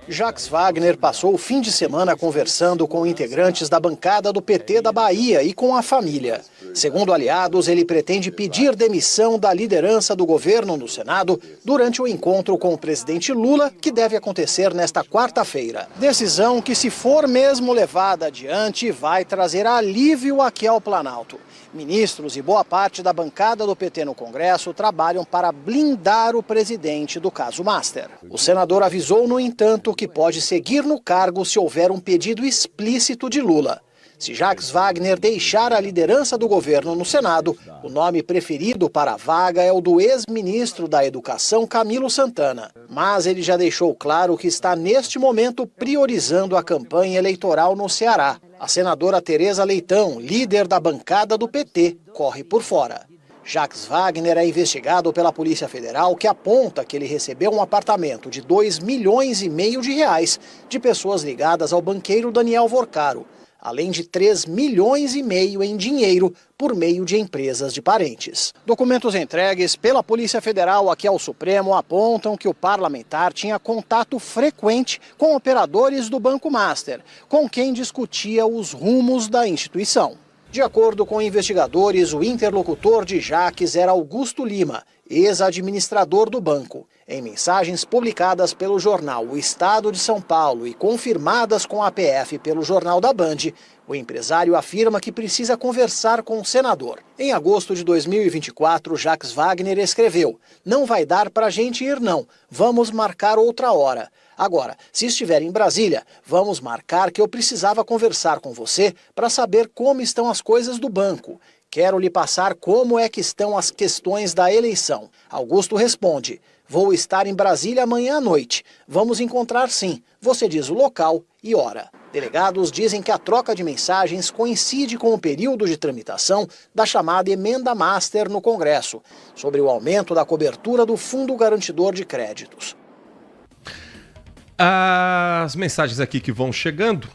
Speaker 16: Jacques Wagner passou o fim de semana conversando com integrantes da bancada do PT da Bahia e com a família. Segundo aliados, ele pretende pedir demissão da liderança do governo no Senado durante o encontro com o presidente Lula, que deve acontecer nesta quarta-feira. Decisão que, se for mesmo levada adiante, vai trazer alívio aqui ao Planalto. Ministros e boa parte da bancada do PT no Congresso trabalham para blindar o presidente do caso Master. O senador avisou, no entanto, que pode seguir no cargo se houver um pedido explícito de Lula. Se Jacques Wagner deixar a liderança do governo no Senado, o nome preferido para a vaga é o do ex-ministro da Educação, Camilo Santana. Mas ele já deixou claro que está, neste momento, priorizando a campanha eleitoral no Ceará. A senadora Tereza Leitão, líder da bancada do PT, corre por fora. Jacques Wagner é investigado pela Polícia Federal, que aponta que ele recebeu um apartamento de R$2,5 milhões de pessoas ligadas ao banqueiro Daniel Vorcaro, além de R$3,5 milhões em dinheiro por meio de empresas de parentes. Documentos entregues pela Polícia Federal aqui ao Supremo apontam que o parlamentar tinha contato frequente com operadores do Banco Master, com quem discutia os rumos da instituição. De acordo com investigadores, o interlocutor de Jacques era Augusto Lima, ex-administrador do banco. Em mensagens publicadas pelo jornal O Estado de São Paulo e confirmadas com a PF pelo jornal da Band, o empresário afirma que precisa conversar com o senador. Em agosto de 2024, Jacques Wagner escreveu: "Não vai dar pra gente ir não, vamos marcar outra hora. Agora, se estiver em Brasília, vamos marcar que eu precisava conversar com você para saber como estão as coisas do banco. Quero lhe passar como é que estão as questões da eleição." Augusto responde: "Vou estar em Brasília amanhã à noite. Vamos encontrar sim. Você diz o local e hora." Delegados dizem que a troca de mensagens coincide com o período de tramitação da chamada Emenda Master no Congresso, sobre o aumento da cobertura do Fundo Garantidor de Créditos.
Speaker 7: As mensagens aqui que vão chegando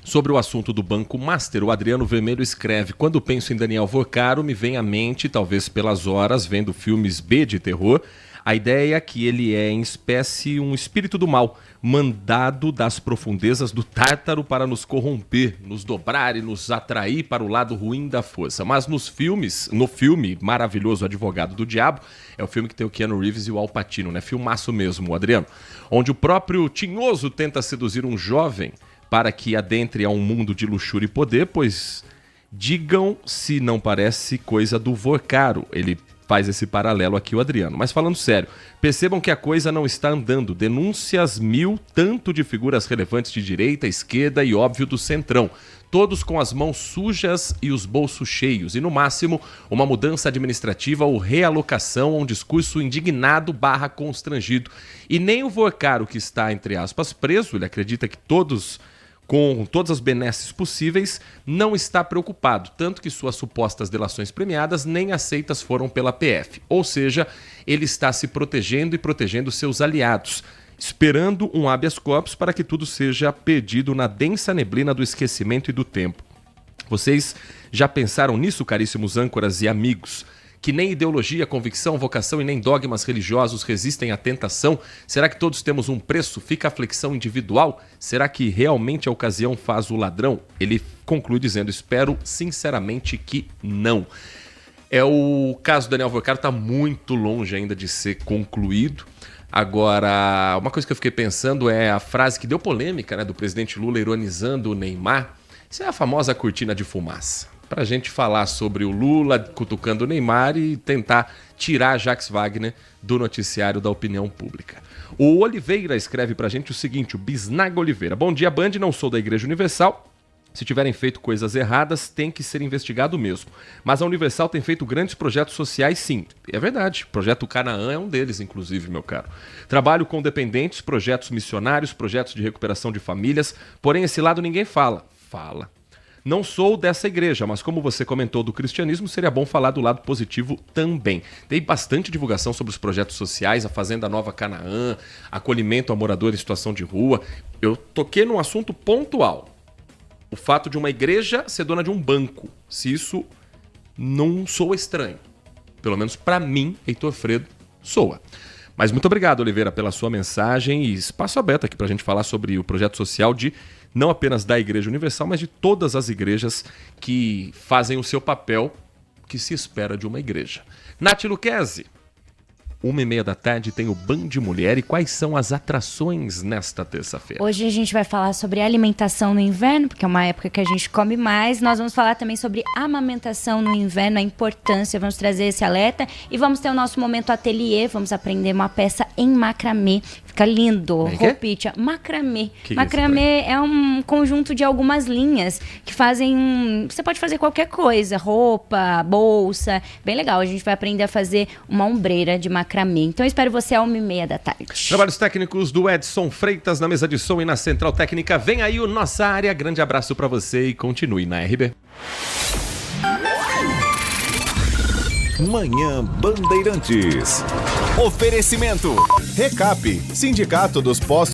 Speaker 7: sobre o assunto do Banco Master. O Adriano Vermelho escreve: "Quando penso em Daniel Vorcaro, me vem à mente, talvez pelas horas, vendo filmes B de terror, a ideia que ele é, em espécie, um espírito do mal, mandado das profundezas do Tártaro para nos corromper, nos dobrar e nos atrair para o lado ruim da força." Mas no filme maravilhoso Advogado do Diabo, é o filme que tem o Keanu Reeves e o Al Pacino, né? Filmaço mesmo, Adriano. Onde o próprio Tinhoso tenta seduzir um jovem para que adentre a um mundo de luxúria e poder, pois digam se não parece coisa do Vorcaro. Ele faz esse paralelo aqui, o Adriano. Mas falando sério, percebam que a coisa não está andando. Denúncias 1000, tanto de figuras relevantes de direita, esquerda e, óbvio, do centrão. Todos com as mãos sujas e os bolsos cheios. E, no máximo, uma mudança administrativa ou realocação, um discurso indignado / constrangido. E nem o Vorcaro, que está, entre aspas, preso, ele acredita que com todas as benesses possíveis, não está preocupado, tanto que suas supostas delações premiadas nem aceitas foram pela PF. Ou seja, ele está se protegendo e protegendo seus aliados, esperando um habeas corpus para que tudo seja perdido na densa neblina do esquecimento e do tempo. Vocês já pensaram nisso, caríssimos âncoras e amigos? Que nem ideologia, convicção, vocação e nem dogmas religiosos resistem à tentação? Será que todos temos um preço? Fica a flexão individual? Será que realmente a ocasião faz o ladrão? Ele conclui dizendo, espero sinceramente que não. O caso do Daniel Voicaro está muito longe ainda de ser concluído. Agora, uma coisa que eu fiquei pensando é a frase que deu polêmica, né, do presidente Lula ironizando o Neymar. Isso é a famosa cortina de fumaça. Para a gente falar sobre o Lula cutucando o Neymar e tentar tirar Jacques Wagner do noticiário da opinião pública. O Oliveira escreve para a gente o seguinte, o Bisnaga Oliveira. Bom dia, Band, não sou da Igreja Universal. Se tiverem feito coisas erradas, tem que ser investigado mesmo. Mas a Universal tem feito grandes projetos sociais, sim. É verdade. O projeto Canaã é um deles, inclusive, meu caro. Trabalho com dependentes, projetos missionários, projetos de recuperação de famílias. Porém, esse lado ninguém fala. Fala. Não sou dessa igreja, mas como você comentou do cristianismo, seria bom falar do lado positivo também. Tem bastante divulgação sobre os projetos sociais, a Fazenda Nova Canaã, acolhimento a morador em situação de rua. Eu toquei num assunto pontual. O fato de uma igreja ser dona de um banco. Se isso não soa estranho. Pelo menos para mim, Heitor Fredo, soa. Mas muito obrigado, Oliveira, pela sua mensagem e espaço aberto aqui para a gente falar sobre o projeto social de não apenas da Igreja Universal, mas de todas as igrejas que fazem o seu papel que se espera de uma igreja. Nath Luquezzi, 1h30 da tarde tem o Band Mulher. E quais são as atrações nesta terça-feira?
Speaker 17: Hoje a gente vai falar sobre alimentação no inverno, porque é uma época que a gente come mais. Nós vamos falar também sobre amamentação no inverno, a importância, vamos trazer esse alerta. E vamos ter o nosso momento ateliê, vamos aprender uma peça em macramê. Fica lindo, roupinha, macramê. Macramê é um conjunto de algumas linhas que fazem... Você pode fazer qualquer coisa, roupa, bolsa, bem legal. A gente vai aprender a fazer uma ombreira de macramê. Então eu espero você às 1h30 da tarde.
Speaker 7: Trabalhos técnicos do Edson Freitas na mesa de som e na central técnica. Vem aí o Nossa Área. Grande abraço pra você e continue na RB.
Speaker 3: Manhã Bandeirantes.
Speaker 1: Oferecimento. Recap, Sindicato dos Postos